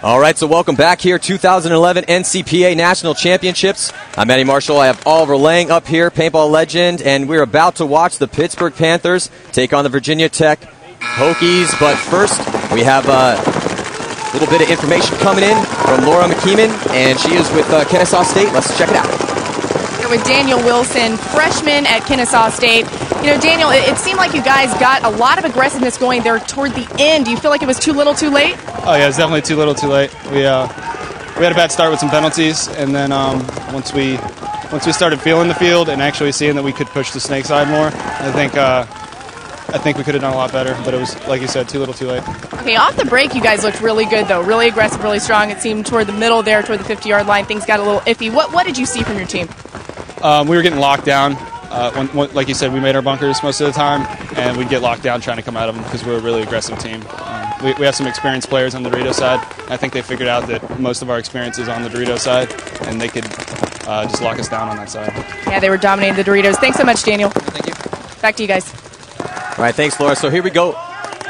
All right, so welcome back here, 2011 NCPA National Championships. I'm Eddie Marshall. I have Oliver Lang up here, paintball legend, and we're about to watch the Pittsburgh Panthers take on the Virginia Tech Hokies. But first, we have a little bit of information coming in from Laura McKeeman, and she is with Kennesaw State. Let's check it out. Here with Daniel Wilson, freshman at Kennesaw State. You know, Daniel, it seemed like you guys got a lot of aggressiveness going there toward the end. Do you feel like it was too little too late? Oh, yeah, it was definitely too little too late. We had a bad start with some penalties, and then once we started feeling the field and actually seeing that we could push the snake side more, I think we could have done a lot better, but it was, like you said, too little too late. Okay, off the break, you guys looked really good, though. Really aggressive, really strong. It seemed toward the middle there, toward the 50-yard line, things got a little iffy. What did you see from your team? We were getting locked down. Like you said, we made our bunkers most of the time, and we'd get locked down trying to come out of them because we're a really aggressive team. We have some experienced players on the Dorito side. I think they figured out that most of our experience is on the Dorito side, and they could just lock us down on that side. Yeah, they were dominating the Doritos. Thanks so much, Daniel. Thank you. Back to you guys. All right, thanks, Laura. So here we go.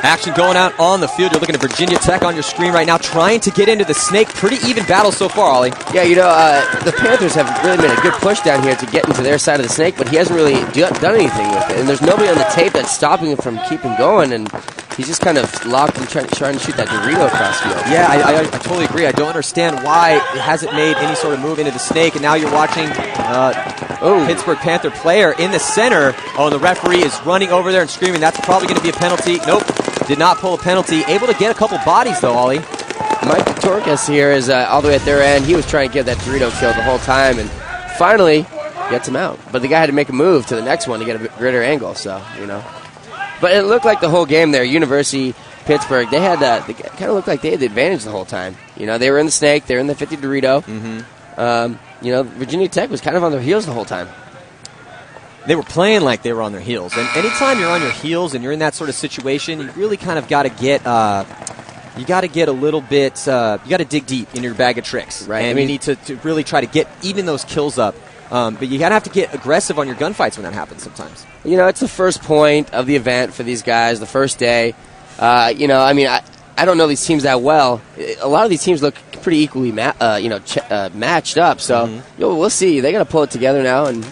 Action going out on the field. You're looking at Virginia Tech on your screen right now, trying to get into the snake. Pretty even battle so far, Ollie. Yeah, you know, the Panthers have really made a good push down here to get into their side of the snake, but he hasn't really done anything with it. And there's nobody on the tape that's stopping him from keeping going, and he's just kind of locked and trying to shoot that Dorito across field. Yeah, I totally agree. I don't understand why it hasn't made any sort of move into the snake, and now you're watching Pittsburgh Panther player in the center. Oh, and the referee is running over there and screaming, that's probably going to be a penalty. Nope. Did not pull a penalty. Able to get a couple bodies, though, Ollie. Mike Torres here is all the way at their end. He was trying to get that Dorito kill the whole time, and finally gets him out. But the guy had to make a move to the next one to get a greater angle, so, you know. But it looked like the whole game there, University, Pittsburgh, they kind of looked like they had the advantage the whole time. You know, they were in the snake, they were in the 50 Dorito. Mm-hmm. You know, Virginia Tech was kind of on their heels the whole time. They were playing like they were on their heels. And anytime you're on your heels and you're in that sort of situation, you really kind of got to get a little bit, you got to dig deep in your bag of tricks. Right. And you need to really try to get even those kills up. But you got to have to get aggressive on your gunfights when that happens sometimes. You know, it's the first point of the event for these guys, the first day. You know, I mean, I don't know these teams that well. A lot of these teams look pretty equally matched up. So, you know, we'll see. They got to pull it together now, and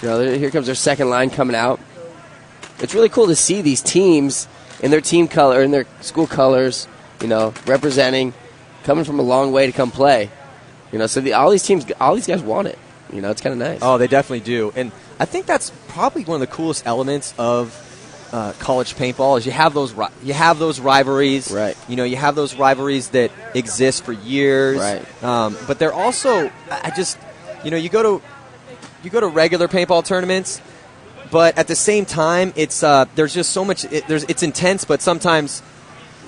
you know, here comes their second line coming out. It's really cool to see these teams in their team color, in their school colors, you know, representing, coming from a long way to come play. You know, so all these guys want it. You know, it's kind of nice. Oh, they definitely do. And I think that's probably one of the coolest elements of college paintball is you have those rivalries. Right. You know, you have those rivalries that exist for years. Right. But they're also, you know, you go to regular paintball tournaments, but at the same time, it's there's just so much. It's intense, but sometimes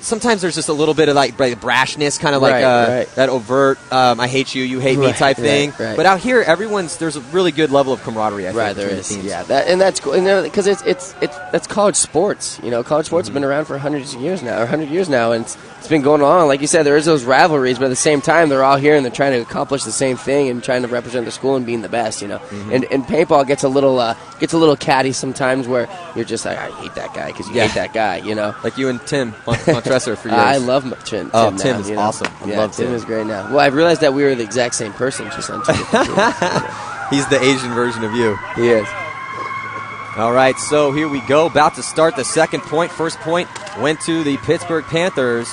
there's just a little bit of like brashness, kind of like that overt "I hate you, you hate me" type thing. Right. But out here, there's a really good level of camaraderie. I think, there is. Yeah, that's cool. Because that's college sports. You know, college sports have been around for 100 years now, and it's been going on. Like you said, there is those rivalries, but at the same time, they're all here and they're trying to accomplish the same thing and trying to represent their school and being the best. You know, and paintball gets a little catty sometimes, where you're just like, I hate that guy because you hate that guy. You know, like you and Tim Montresor for years. I love Tim. Tim now, is awesome. I love Tim is great now. Well, I've realized that we were the exact same person, just on two different teams. He's the Asian version of you. He is. All right, so here we go. About to start the second point. First point went to the Pittsburgh Panthers.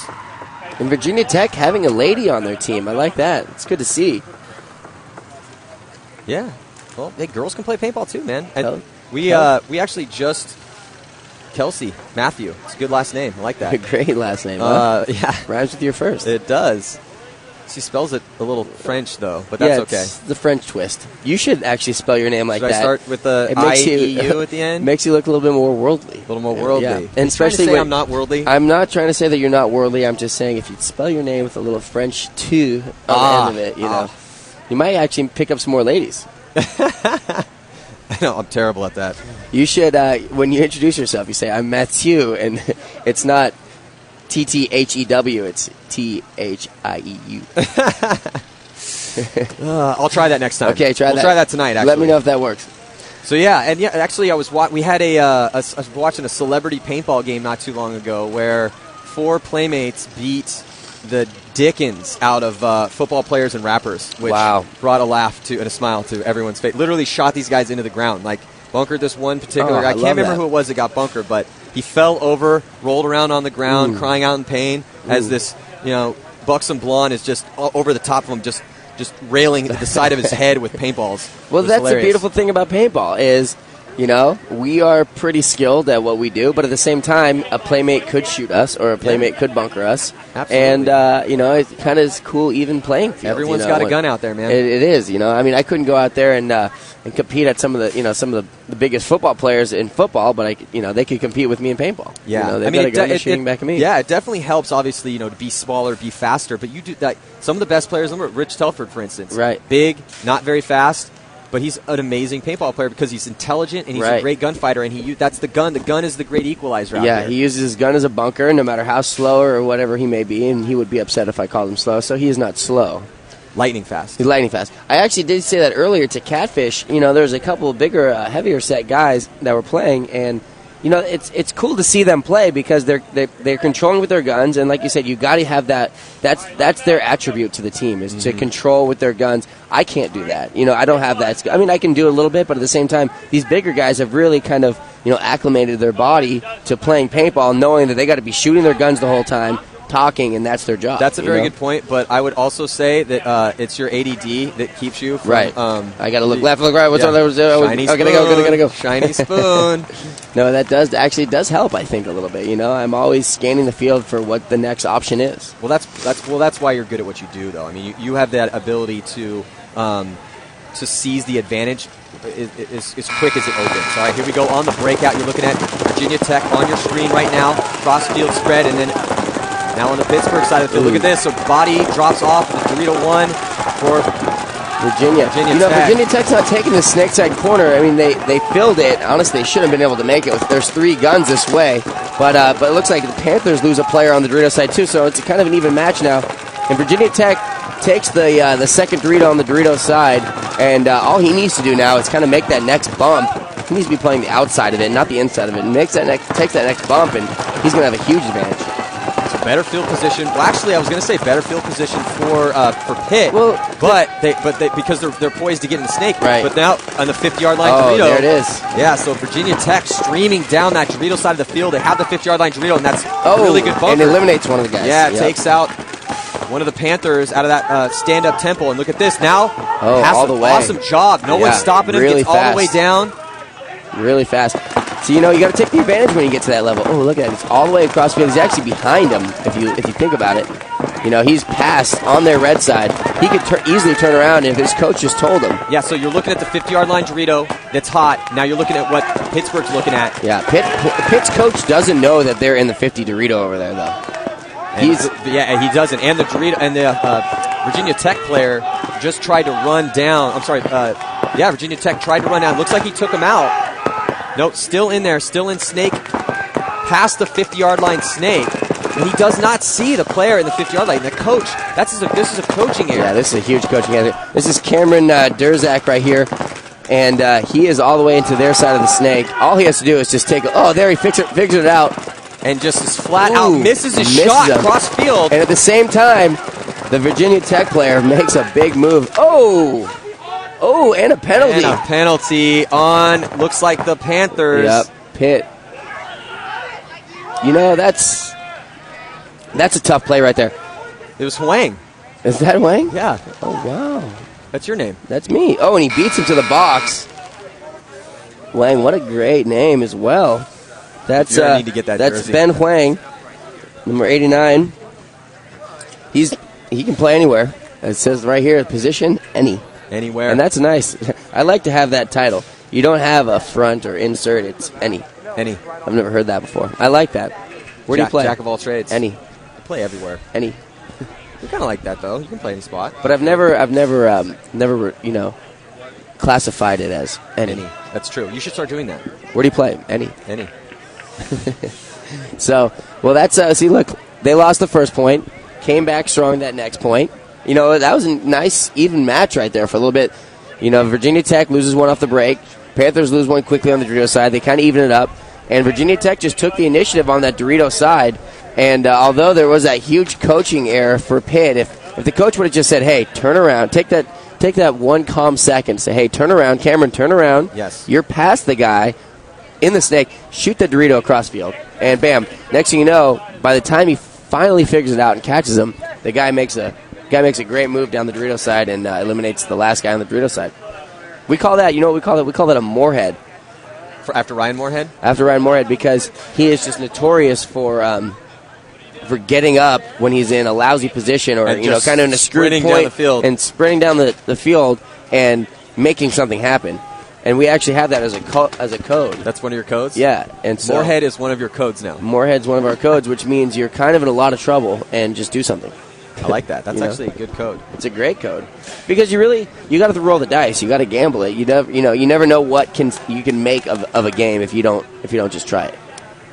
And Virginia Tech having a lady on their team. I like that. It's good to see. Yeah. Well, hey, girls can play paintball too, man. And Oh. we actually just Kelsey Matthew. It's a good last name. I like that. Great last name. Huh? Yeah, Rhymes with your first. it does. She spells it a little French though, but that's okay. It's the French twist. You should actually spell your name like Should that. I start with the It makes I-E-U at the end? Makes you look a little bit more worldly. A little more worldly. Yeah. Are you And especially trying to say when I'm not worldly. I'm not trying to say that you're not worldly. I'm just saying if you spell your name with a little French "tu" on the end of it, you might actually pick up some more ladies. No, I'm terrible at that. You should, when you introduce yourself, you say, I'm Matthew, and it's not T-T-H-E-W, it's T-H-I-E-U. I'll try that next time. Okay, try that. We'll try that tonight, actually. Let me know if that works. So, actually, I was watching a celebrity paintball game not too long ago where 4 playmates beat the Dickens out of football players and rappers, which brought a laugh and a smile to everyone's face. Literally shot these guys into the ground. Like, bunkered this one particular guy. I can't remember who it was that got bunkered, but he fell over, rolled around on the ground, crying out in pain as this, buxom blonde is just over the top of him, just railing at the side of his head with paintballs. Well, that's hilarious. the beautiful thing about paintball is, we are pretty skilled at what we do, but at the same time, a playmate could shoot us or a playmate could bunker us. Absolutely. And, it kind of is cool even playing field. Everyone's got a gun out there, man. It is, I mean, I couldn't go out there and compete at some of the biggest football players in football, but they could compete with me in paintball. Yeah, they've got a gun shooting back at me. Yeah, it definitely helps, obviously, to be smaller, be faster. But you do that. Some of the best players, remember Rich Telford, for instance, right? Big, not very fast, but he's an amazing paintball player because he's intelligent and he's a great gunfighter. And that's the gun. The gun is the great equalizer. Yeah, out there. he uses his gun as a bunker, no matter how slow or whatever he may be, and he would be upset if I called him slow. So he is not slow. Lightning fast. He's lightning fast. I actually did say that earlier to Catfish. There's a couple of bigger, heavier set guys that were playing, and it's cool to see them play because they're controlling with their guns, and like you said, you got to have that. That's their attribute to the team is to control with their guns. I can't do that. I don't have that. I mean, I can do it a little bit, but at the same time, these bigger guys have really kind of acclimated their body to playing paintball, knowing that they got to be shooting their guns the whole time, talking, and that's their job. That's a very good point, but I would also say that it's your ADD that keeps you from... Right. I got to look left, look right. What's on there? Shiny spoon. Gotta go. Shiny spoon. No, that does help, I think, a little bit. I'm always scanning the field for what the next option is. Well, that's why you're good at what you do, though. I mean, you have that ability to seize the advantage as quick as it opens. All right, here we go on the breakout. You're looking at Virginia Tech on your screen right now. Cross field spread, and then now on the Pittsburgh side of the field. Look at this. So body drops off the Dorito 1 for Virginia Tech. Virginia Tech's not taking the snake side corner. I mean, they filled it. Honestly, they shouldn't have been able to make it. There's 3 guns this way, but it looks like the Panthers lose a player on the Dorito side too. So it's kind of an even match now. And Virginia Tech takes the second Dorito on the Dorito side, and all he needs to do now is kind of make that next bump. He needs to be playing the outside of it, not the inside of it. And takes that next bump, and he's going to have a huge advantage. So better field position. Well, actually, I was going to say better field position for Pitt. Well, but because they're poised to get in the snake. Right. But now on the 50-yard line, Dorito. Dorito. There it is. Yeah. So Virginia Tech streaming down that Dorito side of the field. They have the 50-yard line Dorito, and that's a really good bunker. And eliminates one of the guys. Yeah, it takes out one of the Panthers out of that stand-up temple. And look at this now. All the way. Awesome job. No one's stopping him. Really gets all the way down. Really fast. So you got to take the advantage when you get to that level. Oh, look at it! It's all the way across the field. He's actually behind him. If you think about it, he's passed on their red side. He could easily turn around if his coach just told him. Yeah. So you're looking at the 50-yard line Dorito that's hot. Now you're looking at what Pittsburgh's looking at. Yeah. Pitt's coach doesn't know that they're in the 50 Dorito over there though. He doesn't. And the Dorito and the Virginia Tech player just tried to run down. I'm sorry. Virginia Tech tried to run down. Looks like he took him out. Nope, still in there, still in snake, past the 50-yard line snake, and he does not see the player in the 50-yard line. The coach, this is a coaching area. Yeah, this is a huge coaching area. This is Cameron Durzak right here, and he is all the way into their side of the snake. All he has to do is just there he figures it out. And just as flat out misses his shot cross field. And at the same time, the Virginia Tech player makes a big move. Oh! Oh, and a penalty. And a penalty on, looks like the Panthers. Yep, Pitt. You know, that's a tough play right there. It was Huang. Is that Wang? Yeah. Oh, wow. That's your name. That's me. Oh, and he beats him to the box. Wang, what a great name as well. That's You're gonna need to get that that's jersey. Ben Huang, number 89. He can play anywhere. It says right here, position Anywhere. and that's nice. I like to have that title. You don't have a front or insert. It's any. I've never heard that before. I like that. Where do you play? Jack of all trades. Any. I play everywhere. Any. You're kind of like that though. You can play any spot. But I've never classified it as any. That's true. You should start doing that. Where do you play? Any. So, well, that's see. Look, they lost the first point, came back strong that next point. You know, that was a nice, even match right there for a little bit. You know, Virginia Tech loses one off the break. Panthers lose one quickly on the Dorito side. They kind of even it up, and Virginia Tech just took the initiative on that Dorito side. And although there was that huge coaching error for Pitt, if the coach would have just said, "Hey, turn around, take that one calm second, say, hey, turn around, Cameron, turn around. Yes. You're past the guy in the snake. Shoot the Dorito across field, and bam. Next thing you know, by the time he finally figures it out and catches him, the guy makes a great move down the Dorito side and eliminates the last guy on the Dorito side. We call that, you know what we call it? We call that a Moorhead. After Ryan Moorhead? After Ryan Moorhead, because he is just notorious for getting up when he's in a lousy position or, you know, kind of in a screwed point down the field. and sprinting down the field and making something happen. And we actually have that as a code. That's one of your codes? Yeah. And so Moorhead is one of your codes now. Moorhead's one of our codes, which means you're kind of in a lot of trouble and just do something. I like that. That's You know? actually a good code. It's a great code because you got to roll the dice. You got to gamble it. You never know what you can make of a game if you don't just try it.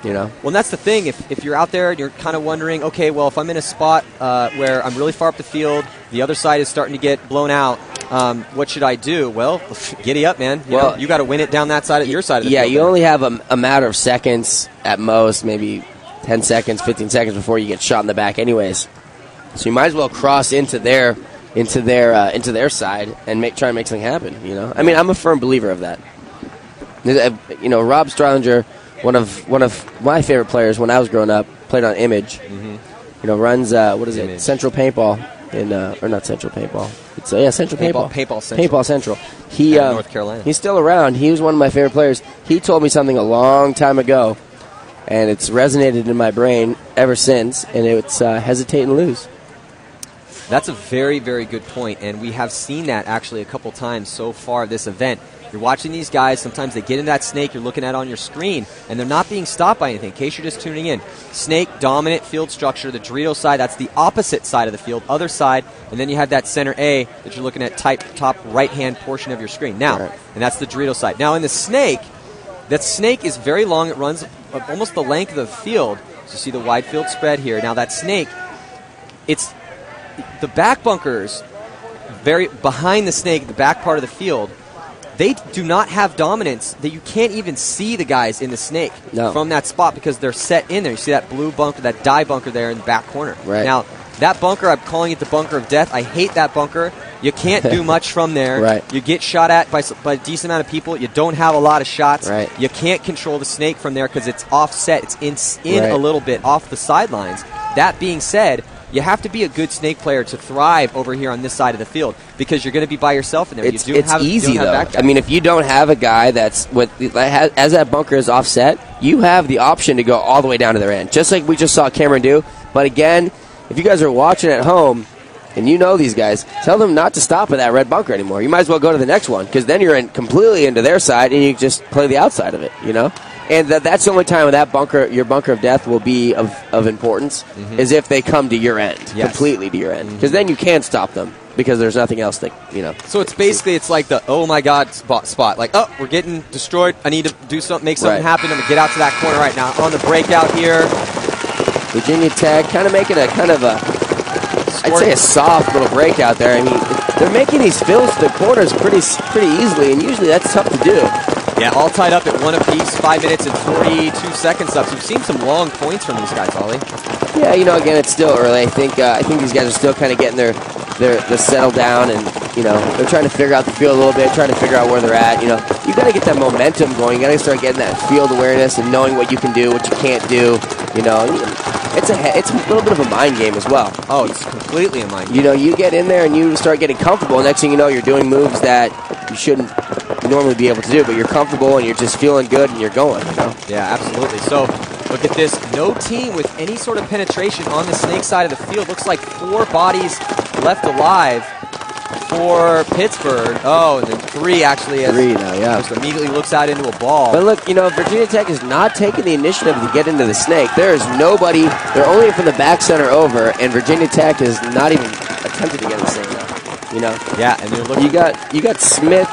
You know. Well, and that's the thing. If you're out there and you're kind of wondering, okay, well, if I'm in a spot where I'm really far up the field, the other side is starting to get blown out, what should I do? Well, giddy up, man. You got to win it down that side, your side of the field. Yeah, you only have a matter of seconds at most, maybe 10 seconds, 15 seconds before you get shot in the back, anyways. So you might as well cross into their side and try and make something happen. You know, I mean, I'm a firm believer of that. You know, Rob Stralinger, one of my favorite players when I was growing up, played on Image. Mm-hmm. You know, runs Image. Central Paintball or not Central Paintball. It's Central Paintball. Paintball Central. He North Carolina. He's still around. He was one of my favorite players. He told me something a long time ago, and it's resonated in my brain ever since. And it's hesitate and lose. That's a very, very good point, and we have seen that actually a couple times so far this event. You're watching these guys, sometimes they get in that snake you're looking at on your screen, and they're not being stopped by anything. In case you're just tuning in, snake, dominant field structure, the Dorito side, that's the opposite side of the field, other side, and then you have that center A that you're looking at top right-hand portion of your screen. Now, and that's the Dorito side. Now in the snake, that snake is very long. It runs almost the length of the field. So you see the wide field spread here. Now that snake, it's the back bunkers, very behind the snake, the back part of the field, they do not have dominance that you can't even see the guys in the snake from that spot because they're set in there. You see that blue bunker, that die bunker there in the back corner. Right. Now, that bunker, I'm calling it the bunker of death. I hate that bunker. You can't do much from there. Right. You get shot at by a decent amount of people. You don't have a lot of shots. Right. You can't control the snake from there because it's offset. It's in a little bit off the sidelines. That being said, you have to be a good snake player to thrive over here on this side of the field because you're going to be by yourself in there. It's easy, though. I mean, if you don't have a guy that's as that bunker is offset, you have the option to go all the way down to their end, just like we just saw Cameron do. But again, if you guys are watching at home and you know these guys, tell them not to stop at that red bunker anymore. You might as well go to the next one because then you're completely into their side and you just play the outside of it, you know? And that's the only time that bunker, your bunker of death, will be of importance, is if they come to your end, completely to your end. Because then you can't stop them because there's nothing else that, you know. So it's basically, it's like the, oh my God spot. Like, oh, we're getting destroyed. I need to do something, make something happen. I'm going to get out to that corner right now. On the breakout here. Virginia Tech kind of making I'd say a soft little breakout there. I mean, they're making these fills to the corners pretty easily, and usually that's tough to do. Yeah, all tied up at one apiece, 5 minutes and 42 seconds up. So we've seen some long points from these guys, Ollie. Yeah, you know, again, it's still early. I think these guys are still kind of getting their settle down, and they're trying to figure out the field a little bit, trying to figure out where they're at. You got to get that momentum going. You got to start getting that field awareness and knowing what you can do, what you can't do. It's a little bit of a mind game as well. Oh, it's completely a mind game. You get in there and you start getting comfortable. Next thing you know, you're doing moves that you shouldn't normally be able to do, but you're comfortable and you're just feeling good and you're going. Yeah, absolutely. So look at this. No team with any sort of penetration on the snake side of the field. Looks like 4 bodies left alive for Pittsburgh. Oh, and then 3 actually. 3 now, yeah. Just immediately looks out into a ball. But look, Virginia Tech is not taking the initiative to get into the snake. There is nobody. They're only from the back center over, and Virginia Tech is not even attempted to get in the snake now. Yeah, and they're looking. You got Smith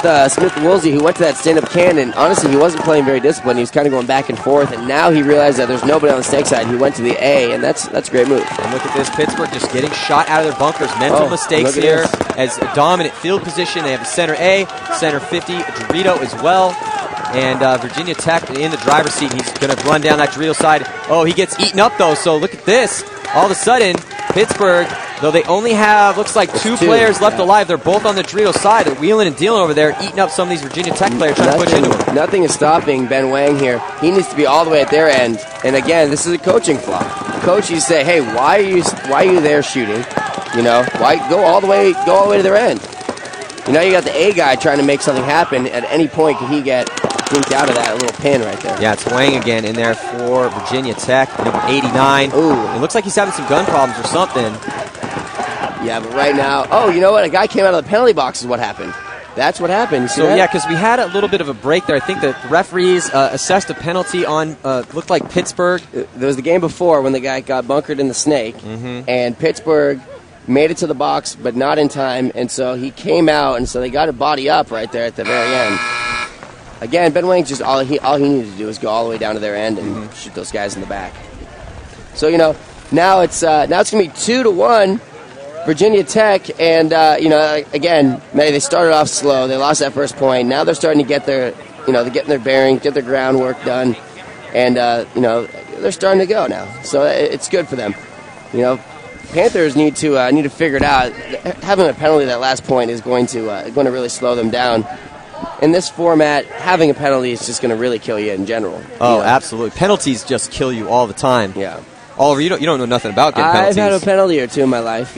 Woolsey, who went to that stand-up can, and honestly, he wasn't playing very disciplined. He was kind of going back and forth, and now he realized that there's nobody on the snake side. He went to the A, and that's a great move. And look at this, Pittsburgh just getting shot out of their bunkers. Mental mistakes here as a dominant field position. They have the center A, center 50, Dorito as well. And Virginia Tech in the driver's seat. He's going to run down that Dorito side. Oh, he gets eaten up, though. So look at this. All of a sudden, Pittsburgh, though they only have, looks like 2 players left alive, they're both on the Dorito side. They're wheeling and dealing over there, eating up some of these Virginia Tech players, trying to push into them. Nothing is stopping Ben Wang here. He needs to be all the way at their end. And again, this is a coaching flaw. Coach, you say, hey, why are you there shooting? Why go all the way to their end? You got the A guy trying to make something happen. At any point, can he get dinked out of that little pin right there? Yeah, it's Wang again in there for Virginia Tech, number 89. Ooh. It looks like he's having some gun problems or something. Yeah, but right now, you know what? A guy came out of the penalty box is what happened. That's what happened. So, yeah, because we had a little bit of a break there. I think the referees assessed a penalty on, looked like Pittsburgh. There was the game before when the guy got bunkered in the snake, and Pittsburgh made it to the box, but not in time, and so he came out, and so they got a body up right there at the very end. Again, Ben Wang's just all he needed to do is go all the way down to their end and shoot those guys in the back. So now it's gonna be 2-1, Virginia Tech, and again, maybe they started off slow. They lost that first point. Now they're starting to get their they're getting their bearings, get their groundwork done, and they're starting to go now. So it's good for them. Panthers need to figure it out. Having a penalty that last point is going to really slow them down. In this format, having a penalty is just going to really kill you in general. Oh, absolutely. Penalties just kill you all the time. Yeah. Oliver, you don't know nothing about getting penalties. I've had a penalty or two in my life,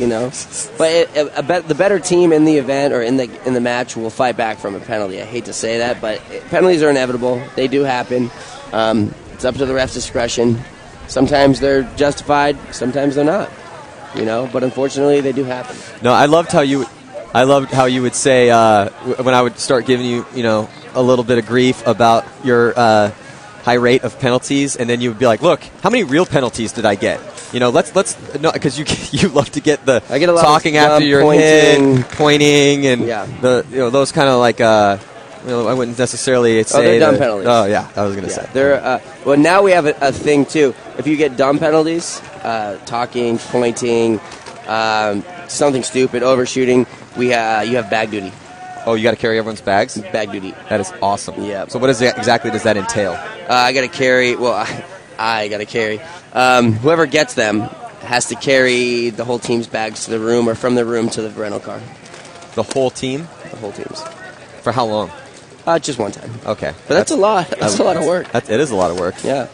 But the better team in the event or in the match will fight back from a penalty. I hate to say that, but penalties are inevitable. They do happen. It's up to the ref's discretion. Sometimes they're justified. Sometimes they're not. But unfortunately, they do happen. No, I loved how you would say when I would start giving you, a little bit of grief about your high rate of penalties, and then you would be like, "Look, how many real penalties did I get?" Let's no, because you love to get the talking after your hit, pointing, and those kind of like. I wouldn't necessarily say they're dumb penalties. Oh yeah, I was going to say. They're well, now we have a thing too. If you get dumb penalties, talking, pointing, something stupid, overshooting, you have bag duty. Oh, you got to carry everyone's bags? Bag duty. That is awesome. Yeah. So what exactly does that entail? I got to carry. Well, I got to carry. Whoever gets them has to carry the whole team's bags to the room or from the room to the rental car. The whole team? The whole team's. For how long? Just one time. Okay. But that's a lot. That's a lot of work. It is a lot of work. Yeah.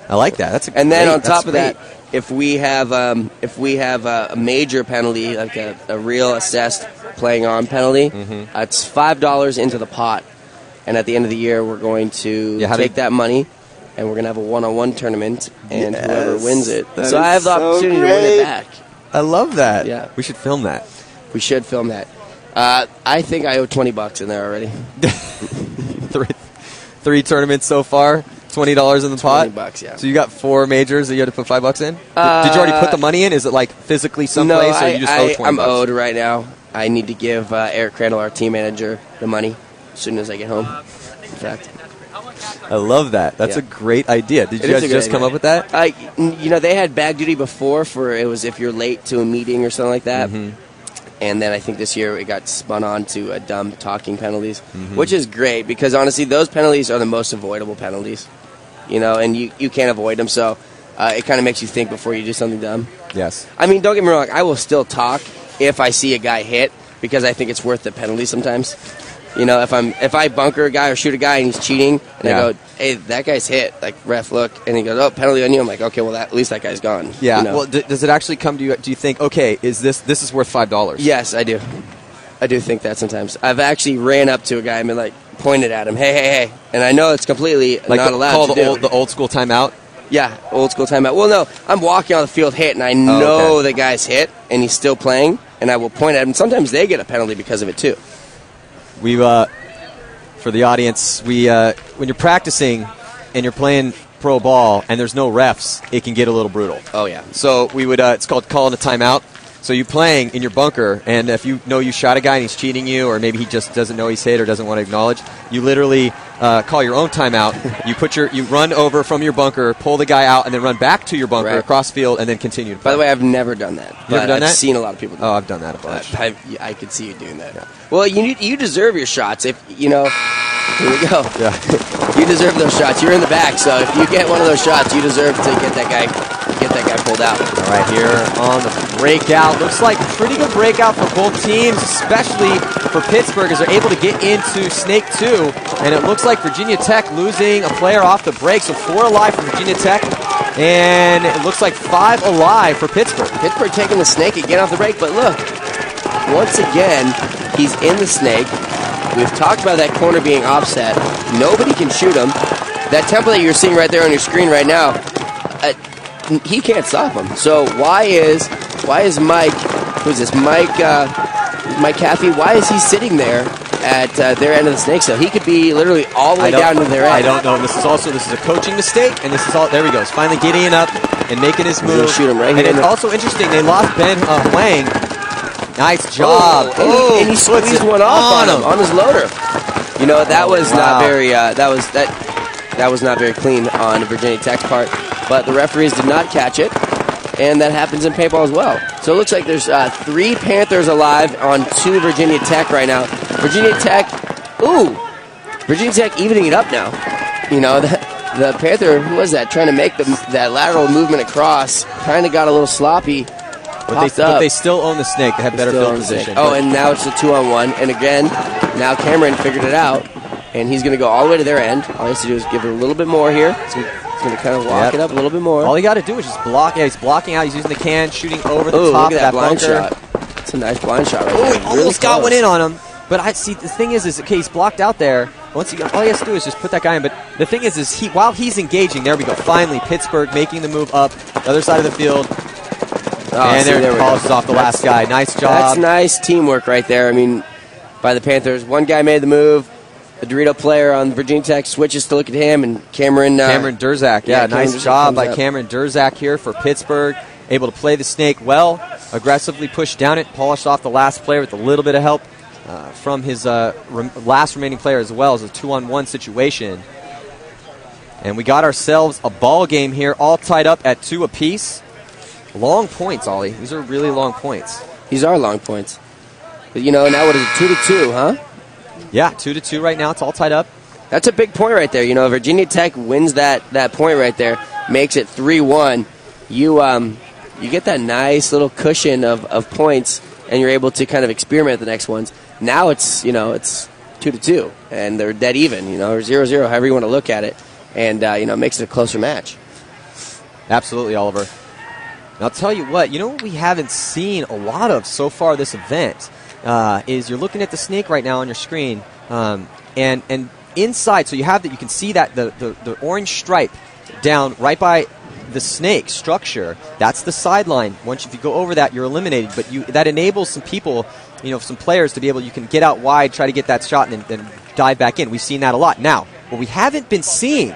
I like that. And then on top of that, if we have a major penalty, like a real assessed playing on penalty, it's $5 into the pot. And at the end of the year, we're going to take that money, and we're going to have a one-on-one tournament, and whoever wins it. So I have the opportunity to win it back. I love that. Yeah. We should film that. We should film that. I think I owe $20 in there already. Three tournaments so far. $20 in the pot. $20, yeah. So you got 4 majors that you had to put $5 in. Did you already put the money in? Is it like physically someplace, or you just owe $20? I'm owed right now. I need to give Eric Crandall, our team manager, the money as soon as I get home. In fact, I love that. That's a great idea. Did you guys just come up with that? They had bag duty before for it was if you're late to a meeting or something like that. And then I think this year it got spun on to dumb talking penalties, which is great because honestly, those penalties are the most avoidable penalties. And you can't avoid them, so it kind of makes you think before you do something dumb. Yes. I mean, don't get me wrong, I will still talk if I see a guy hit, because I think it's worth the penalty sometimes. You know, if I bunker a guy or shoot a guy and he's cheating, and I go, hey, that guy's hit, like, ref, look, and he goes, oh, penalty on you. I'm like, okay, well, at least that guy's gone. Yeah. You know? Well, does it actually come to you? Do you think, okay, this is worth $5? Yes, I do. I do think that sometimes. I've actually ran up to a guy and been like, pointed at him, hey, and I know it's completely not allowed to do. The old school timeout. Yeah, old school timeout. Well, no, I'm walking on the field hit, and I know the guy's hit, and he's still playing, and I will point at him. Sometimes they get a penalty because of it too. We for the audience, when you're practicing and you're playing pro ball and there's no refs, it can get a little brutal. Oh yeah. So we would it's called calling a timeout. So you're playing in your bunker, and if you know you shot a guy and he's cheating you, or maybe he just doesn't know he's hit or doesn't want to acknowledge, you literally call your own timeout. You run over from your bunker, pull the guy out, and then run back to your bunker across field, and then continue to play. By the way, I've never done that. I've seen a lot of people do that. Oh, I've done that a bunch. I could see you doing that. Yeah. Well, you deserve your shots. If you know, here we go. Yeah. You deserve those shots. You're in the back, so if you get one of those shots, you deserve to get that guy pulled out. All right, here on the breakout. Looks like pretty good breakout for both teams, especially for Pittsburgh, as they're able to get into Snake 2. And it looks like Virginia Tech losing a player off the break. So 4 alive for Virginia Tech. And it looks like 5 alive for Pittsburgh. Pittsburgh taking the Snake again off the break. But look, once again, he's in the Snake. We've talked about that corner being offset. Nobody can shoot him. That template you're seeing right there on your screen right now, he can't stop him. So why is Mike, who's this, Mike Caffey, why is he sitting there at their end of the Snake? So he could be literally all the way down to their end. I don't know. This is a coaching mistake, and this is all. There he goes. Finally getting it up and making his move. Shoot him right and here. it's also interesting. They lost Ben Huang. Nice job. And he squeezed one off on his loader. You know, that was not very. That was not very clean on Virginia Tech's part. But the referees did not catch it, and that happens in paintball as well. So it looks like there's 3 Panthers alive on 2 Virginia Tech right now. Virginia Tech evening it up now. You know, the Panther, who was that, trying to make that lateral movement across, kind of got a little sloppy. But they still own the Snake. They have better field position. Oh, and now it's a 2-on-1. And again, now Cameron figured it out, and he's going to go all the way to their end. All he has to do is give it a little bit more here. He's going to kind of lock it up a little bit more. All you got to do is just block. Yeah, he's blocking out. He's using the can, shooting over the top look at that blind bunker. shot. It's a nice blind shot right there. He almost got one in on him. But I see the thing is okay, he's blocked out there. All he has to do is just put that guy in. But the thing is while he's engaging, there we go. Finally, Pittsburgh making the move up the other side of the field. And there polishes off the last guy. Nice job. That's nice teamwork right there. I mean, by the Panthers. One guy made the move. The Dorito player on Virginia Tech switches to look at him, and Cameron Durzak. Yeah, nice job by Cameron Durzak here for Pittsburgh. Able to play the Snake well, aggressively push down it, polished off the last player with a little bit of help from his last remaining player as well as a 2-on-1 situation. And we got ourselves a ball game here, all tied up at 2 apiece. Long points, Ollie. These are really long points. These are long points. But, you know, now what is it, 2-2, huh? Yeah, 2-2 right now. It's all tied up. That's a big point right there. You know, Virginia Tech wins that point right there, makes it 3-1. You get that nice little cushion of points, and you're able to kind of experiment the next ones. Now it's 2-2, and they're dead even, or 0-0, however you want to look at it, and makes it a closer match. Absolutely, Oliver. And I'll tell you what we haven't seen a lot of so far this event is you're looking at the Snake right now on your screen, and inside, so you can see that the orange stripe down right by the Snake structure. That's the sideline. If you go over that, you're eliminated. But that enables some people, some players to be able. You can get out wide, try to get that shot, and then dive back in. We've seen that a lot. Now, what we haven't been seeing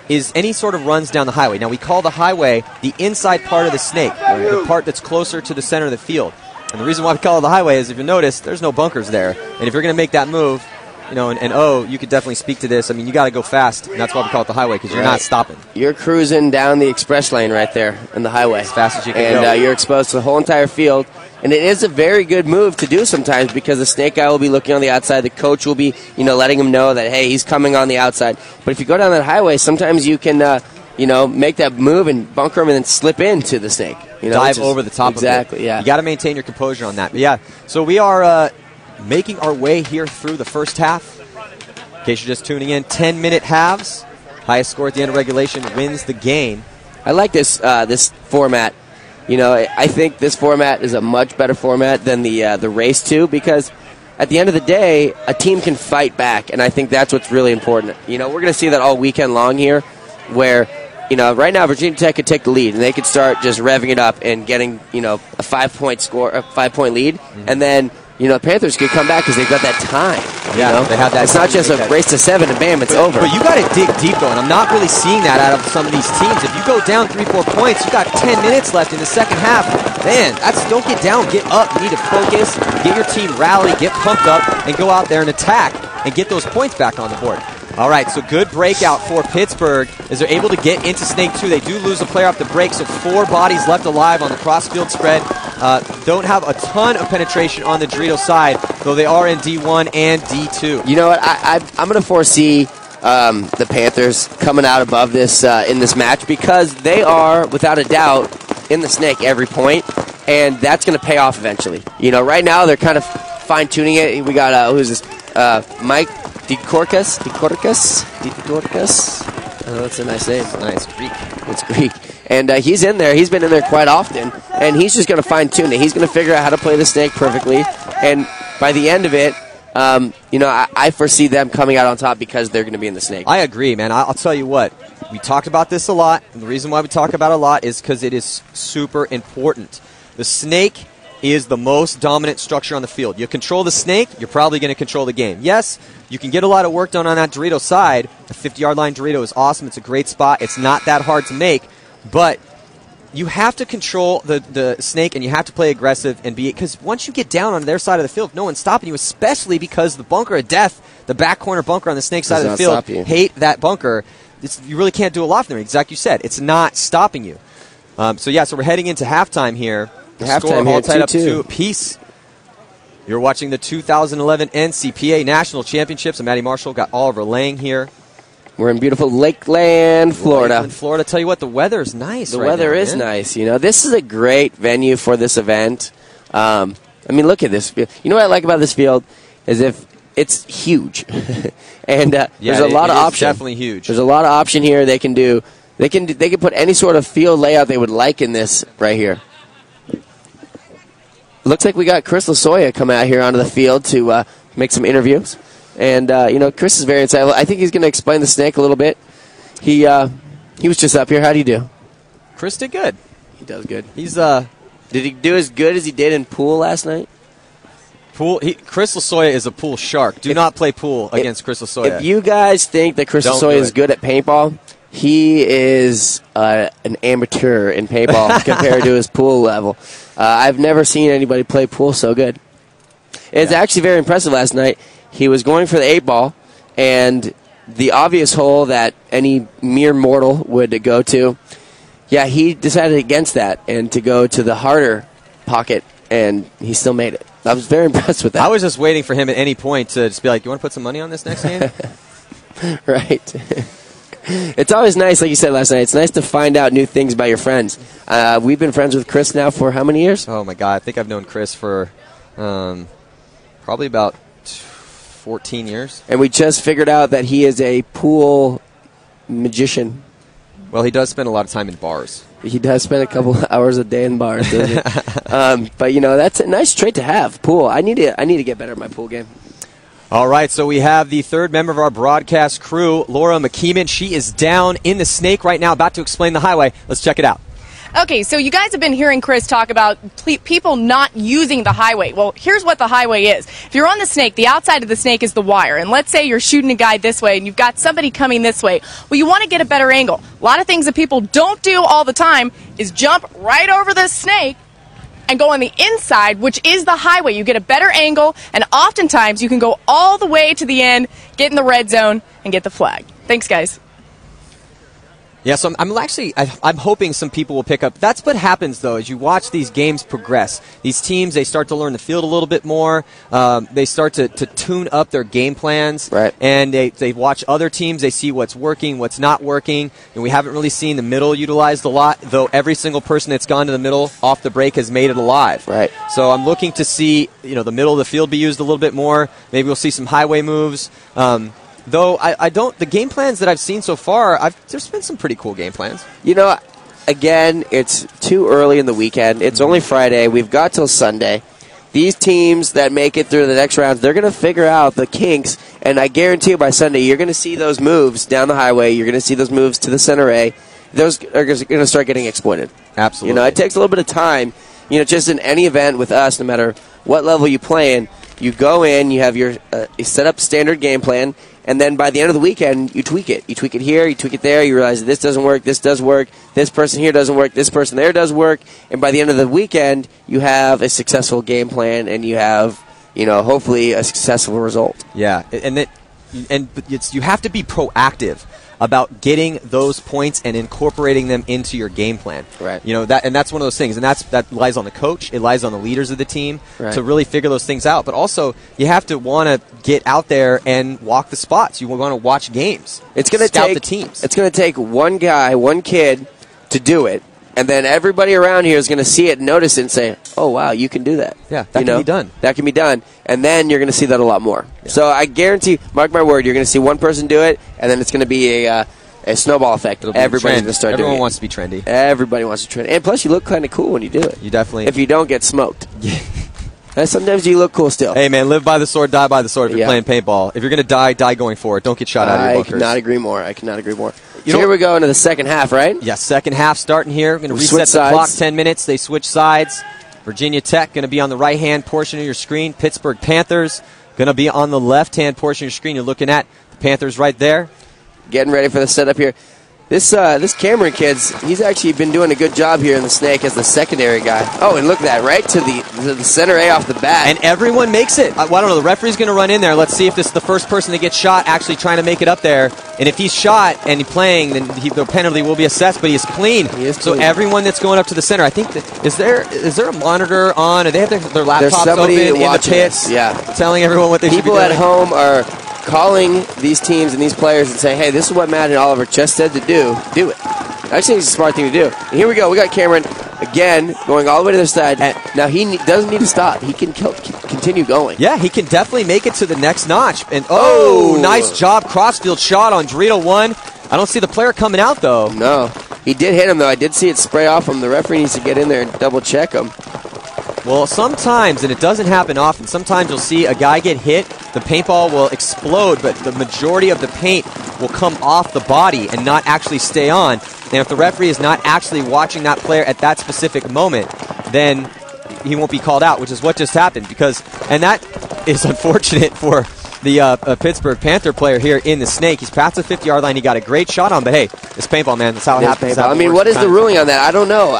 is any sort of runs down the highway. Now, we call the highway the inside part of the Snake, the part that's closer to the center of the field. And the reason why we call it the highway is, if you notice, there's no bunkers there. And if you're going to make that move, you could definitely speak to this. I mean, you got to go fast, and that's why we call it the highway, because you're not stopping. You're cruising down the express lane right there in the highway. As fast as you can go. And you're exposed to the whole entire field. And it is a very good move to do sometimes, because the Snake guy will be looking on the outside. The coach will be, letting him know that, hey, he's coming on the outside. But if you go down that highway, sometimes you can, make that move and bunker him and then slip into the Snake. Dive over the top of it. Exactly, yeah. You got to maintain your composure on that. But yeah, so we are making our way here through the first half. In case you're just tuning in, 10-minute halves. Highest score at the end of regulation wins the game. I like this this format. You know, I think this format is a much better format than the race 2, because at the end of the day, a team can fight back, and I think that's what's really important. You know, we're going to see that all weekend long here, where, you know, right now Virginia Tech could take the lead, and they could start just revving it up and getting, you know, a 5-point lead, and then, you know, the Panthers could come back because they've got that time. Yeah, you know? they have that. It's not just a race to 7 and bam, it's over. But you got to dig deep, though, and I'm not really seeing that out of some of these teams. If you go down 3-4 points, you got 10 minutes left in the second half. Man, don't get down, get up. You need to focus, get your team rally, get pumped up, and go out there and attack and get those points back on the board. All right, so good breakout for Pittsburgh as they're able to get into Snake 2. They do lose a player off the break, so 4 bodies left alive on the cross-field spread. Don't have a ton of penetration on the Dorito side, though they are in D1 and D2. You know what? I'm going to foresee the Panthers coming out above this in this match, because they are, without a doubt, in the Snake every point, and that's going to pay off eventually. You know, right now they're kind of fine-tuning it. We got, who's this? Mike DeCorcas? Oh, that's a nice name. Nice, Greek. It's Greek. And he's in there. He's been in there quite often. And he's just going to fine-tune it. He's going to figure out how to play the Snake perfectly. And by the end of it, you know, I foresee them coming out on top because they're going to be in the Snake. I agree, man. I'll tell you what. We talked about this a lot. And the reason why we talk about it a lot is because it is super important. The Snake is the most dominant structure on the field. You control the Snake, you're probably going to control the game. Yes, you can get a lot of work done on that Dorito side. The 50-yard line Dorito is awesome. It's a great spot. It's not that hard to make, but you have to control the Snake, and you have to play aggressive and be, because once you get down on their side of the field, no one's stopping you, especially because the bunker of death, the back corner bunker on the Snake side of the field, hate that bunker. You really can't do a lot from there. Exactly, you said. It's not stopping you. So we're heading into halftime here. Halftime all tied up 2-2. 2 apiece. You're watching the 2011 NCPA National Championships. I'm Matty Marshall. Got Oliver Lang here. We're in beautiful Lakeland, Florida. Lakeland, Florida. Tell you what, the weather is nice. The weather is nice. You know, this is a great venue for this event. I mean, look at this field. You know what I like about this field is if it's huge, and there's a lot of option. Definitely huge. There's a lot of option here. They can do. They can put any sort of field layout they would like in this right here. Looks like we got Chris Lasoya coming out here onto the field to make some interviews. And, you know, Chris is very insightful. I think he's going to explain the Snake a little bit. He was just up here. How do you do? Chris did good. He does good. He's Did he do as good as he did in pool last night? Chris Lasoya is a pool shark. Do not play pool against Chris Lasoya. If you guys think that Chris Lasoya is good at paintball, he is an amateur in paintball compared to his pool level. I've never seen anybody play pool so good. It's actually very impressive last night. He was going for the 8-ball, and the obvious hole that any mere mortal would go to, he decided against that and to go to the harder pocket, and he still made it. I was very impressed with that. I was just waiting for him at any point to just be like, you want to put some money on this next game? Right. It's always nice, like you said last night, it's nice to find out new things about your friends. We've been friends with Chris now for how many years? Oh, my God. I think I've known Chris for probably about 14 years. And we just figured out that he is a pool magician. Well, he does spend a lot of time in bars. He does spend a couple hours a day in bars, doesn't he? But, you know, that's a nice trait to have, pool. I need to get better at my pool game. All right, so we have the third member of our broadcast crew, Laura McKeeman. She is down in the Snake right now, about to explain the highway. Let's check it out. Okay, so you guys have been hearing Chris talk about people not using the highway. Well, here's what the highway is. If you're on the Snake, the outside of the Snake is the wire. And let's say you're shooting a guy this way and you've got somebody coming this way. Well, you want to get a better angle. A lot of things that people don't do all the time is jump right over the Snake and go on the inside, which is the highway. You get a better angle, and oftentimes you can go all the way to the end, get in the red zone, and get the flag. Thanks, guys. Yeah, so I'm hoping some people will pick up. That's what happens, though, as you watch these games progress. These teams, they start to learn the field a little bit more. They start to tune up their game plans. Right. And they watch other teams. They see what's working, what's not working. And we haven't really seen the middle utilized a lot, though every single person that's gone to the middle off the break has made it alive. Right. So I'm looking to see, the middle of the field be used a little bit more. Maybe we'll see some highway moves. Though I don't, the game plans that I've seen so far, there's been some pretty cool game plans. Again, it's too early in the weekend. It's only Friday. We've got till Sunday. These teams that make it through the next rounds, they're going to figure out the kinks, and I guarantee you by Sunday, you're going to see those moves down the highway. You're going to see those moves to the center A. Those are going to start getting exploited. Absolutely. It takes a little bit of time. Just in any event with us, no matter what level you play in, you go in, you have your you set up standard game plan, and then by the end of the weekend, you tweak it. You tweak it here, you tweak it there, you realize that this doesn't work, this does work, this person here doesn't work, this person there does work, and by the end of the weekend, you have a successful game plan, and you have, hopefully a successful result. Yeah, and you have to be proactive about getting those points and incorporating them into your game plan. Right. That's one of those things, and that lies on the coach. It lies on the leaders of the team to really figure those things out. But also, you have to want to get out there and walk the spots. You want to watch games. It's going to scout the teams. It's going to take one guy, one kid, to do it, and then everybody around here is going to see it, notice it, and say, "Oh wow, you can do that." Yeah, that can be done. That can be done, and then you're going to see that a lot more. Yeah. So I guarantee, mark my word, you're going to see one person do it, and then it's going to be a snowball effect. Everybody's going to start doing it. Everyone wants to be trendy. Everybody wants to trend, and plus you look kind of cool when you do it. You definitely. If you don't get smoked. And sometimes you look cool still. Hey, man, live by the sword, die by the sword if you're playing paintball. If you're going to die going for it. Don't get shot out of your bunkers. I cannot agree more. So here we go into the second half, right? Yeah, second half starting here. We're going to reset the clock 10 minutes. They switch sides. Virginia Tech going to be on the right-hand portion of your screen. Pittsburgh Panthers going to be on the left-hand portion of your screen. You're looking at the Panthers right there. Getting ready for the setup here. This Cameron kid's, he's actually been doing a good job here in the snake as the secondary guy. Oh, and look at that, right to the center A off the bat. And everyone makes it. I don't know, the referee's going to run in there. Let's see if this is the first person that gets shot actually trying to make it up there. And if he's shot and he's playing, then the penalty will be assessed, but he's clean. He is clean. So everyone that's going up to the center, I think, is there a monitor on? Or they have their laptops open in the pits telling everyone what they should be doing? People at home are calling these teams and these players and saying, hey, this is what Matt and Oliver just said to do. Do it. I think it's a smart thing to do. And here we go. We got Cameron again going all the way to the side. Now he doesn't need to stop. He can continue going. Yeah, he can definitely make it to the next notch. And nice job. Crossfield shot on Dorito 1. I don't see the player coming out, though. No. He did hit him, though. I did see it spray off him. The referee needs to get in there and double-check him. Well, sometimes, and it doesn't happen often, sometimes you'll see a guy get hit, the paintball will explode, but the majority of the paint will come off the body and not actually stay on. And if the referee is not actually watching that player at that specific moment, then he won't be called out, which is what just happened. And that is unfortunate for the Pittsburgh Panther player here in the snake. He's past the 50-yard line. He got a great shot on, but hey, it's paintball, man. That's how it happens. I mean, what is the ruling on that? I don't know.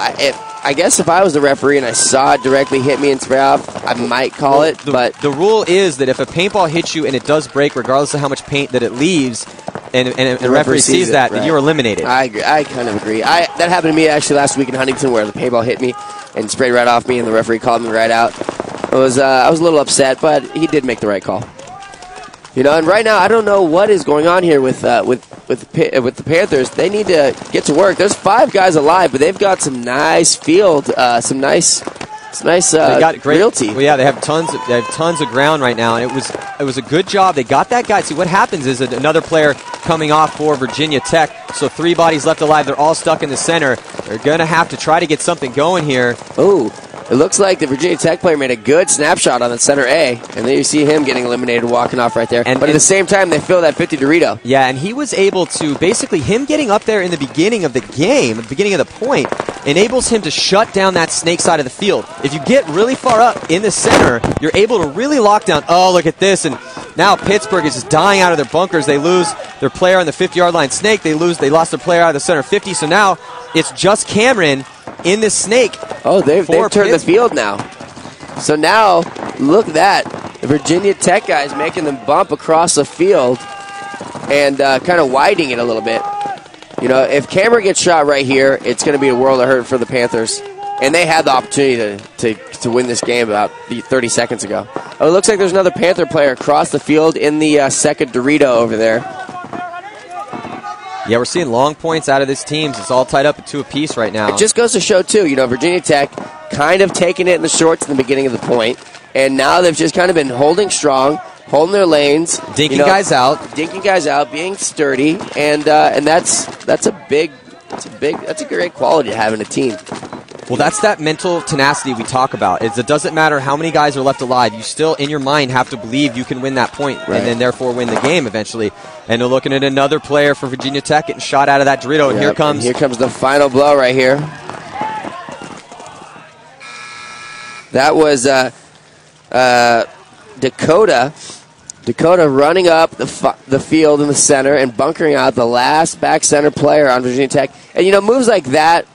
I guess if I was the referee and I saw it directly hit me and spray off, I might call it. But the rule is that if a paintball hits you and it does break, regardless of how much paint that it leaves, and the referee sees that, then you're eliminated. I agree. I kind of agree. That happened to me actually last week in Huntington, where the paintball hit me and sprayed right off me, and the referee called me right out. I was a little upset, but he did make the right call. And right now I don't know what is going on here with the Panthers. They need to get to work. There's 5 guys alive, but they've got some nice field, some nice realty. Well, yeah, they have tons of ground right now, and it was a good job. They got that guy. See, what happens is another player coming off for Virginia Tech. So 3 bodies left alive. They're all stuck in the center. They're gonna have to try to get something going here. Ooh. It looks like the Virginia Tech player made a good snapshot on the center A, and then you see him getting eliminated, walking off right there. But at the same time, they fill that 50 Dorito. Yeah, and he was able to, basically, him getting up there in the beginning of the game, the beginning of the point, enables him to shut down that snake side of the field. If you get really far up in the center, you're able to really lock down. Oh, look at this. And now Pittsburgh is just dying out of their bunkers. They lose their player on the 50-yard line snake. They lost their plair out of the center 50. So now it's just Cameron in the snake. Oh, they've turned the field now. So now, look at that. The Virginia Tech guys making them bump across the field and kind of widening it a little bit. You know, if Cameron gets shot right here, it's going to be a world of hurt for the Panthers. And they had the opportunity to win this game about 30 seconds ago. Oh, it looks like there's another Panther player across the field in the second Dorito over there. Yeah, we're seeing long points out of this teams. It's all tied up at 2 apiece right now. It just goes to show, too, you know, Virginia Tech kind of taking it in the shorts in the beginning of the point. And now they've just kind of been holding strong, holding their lanes. Dinking guys out. Dinking guys out, being sturdy. And that's a great quality to have in a team. Well, that's that mental tenacity we talk about. It doesn't matter how many guys are left alive. You still, in your mind, have to believe you can win that point and then therefore win the game eventually. And they're looking at another player for Virginia Tech getting shot out of that Dorito. And here comes the final blow right here. That was Dakota. Dakota running up the field in the center and bunkering out the last back center player on Virginia Tech. And, you know, moves like that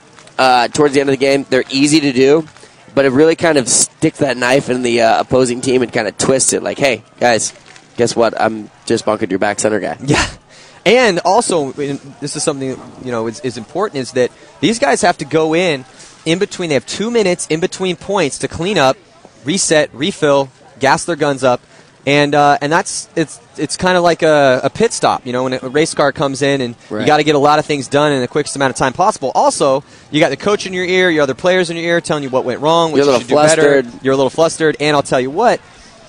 towards the end of the game, they're easy to do, but it really kind of sticks that knife in the opposing team and kind of twists it like, hey, guys, guess what? I'm just bunkered your back center guy. Yeah. And also, this is something that, you know, is important, is that these guys have to go in between. They have 2 minutes in between points to clean up, reset, refill, gas their guns up. And it's kind of like a pit stop, you know, when a race car comes in and you got to get a lot of things done in the quickest amount of time possible. Also, you got the coach in your ear, your other players in your ear telling you what went wrong, what you should do better. You're a little flustered, and I'll tell you what,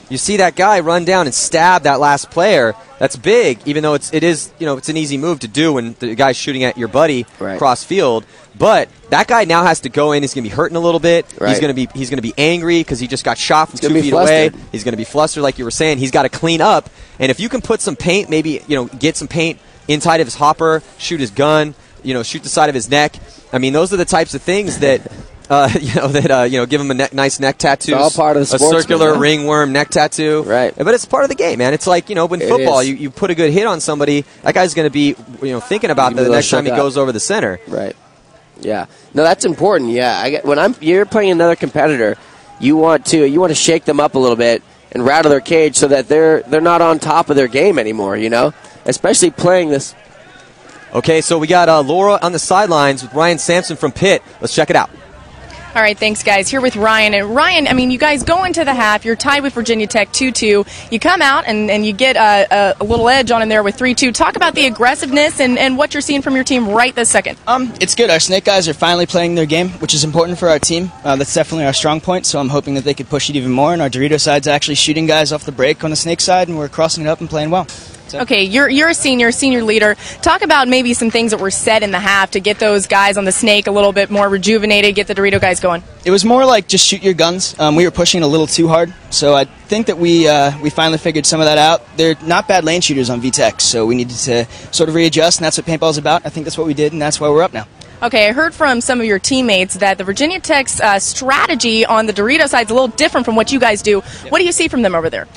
you see that guy run down and stab that last player. That's big, even though it is it's an easy move to do when the guy's shooting at your buddy cross field. But that guy now has to go in. He's going to be hurting a little bit. Right. He's going to be angry because he just got shot from 2 feet away. He's going to be flustered, like you were saying. He's got to clean up. And if you can put some paint, maybe get some paint inside of his hopper, shoot his gun, shoot the side of his neck. I mean, those are the types of things that. Give him a nice neck tattoo. It's all part of the a circular ringworm neck tattoo. Right. But it's part of the game, man. It's like, when football, you put a good hit on somebody, that guy's going to be, thinking about the next time he goes over the center. Right. Yeah. No, that's important. Yeah. You're playing another competitor, you want to shake them up a little bit and rattle their cage so that they're not on top of their game anymore, especially playing this. Okay, so we got Laura on the sidelines with Ryan Sampson from Pitt. Let's check it out. All right, thanks, guys. Here with Ryan. And Ryan, I mean, you guys go into the half. You're tied with Virginia Tech 2-2. You come out and you get a little edge on in there with 3-2. Talk about the aggressiveness and what you're seeing from your team right this second. It's good. Our Snake guys are finally playing their game, which is important for our team. That's definitely our strong point, so I'm hoping that they could push it even more. And our Dorito side's actually shooting guys off the break on the Snake side, and we're crossing it up and playing well. Okay, you're a senior leader. Talk about maybe some things that were said in the half to get those guys on the Snake a little bit more rejuvenated, get the Dorito guys going. It was more like just shoot your guns. We were pushing a little too hard, so I think that we finally figured some of that out. They're not bad lane shooters on VTech, so we needed to sort of readjust, and that's what paintball's about. I think that's what we did, and that's why we're up now. Okay, I heard from some of your teammates that the Virginia Tech's strategy on the Dorito side is a little different from what you guys do. Yep. What do you see from them over there?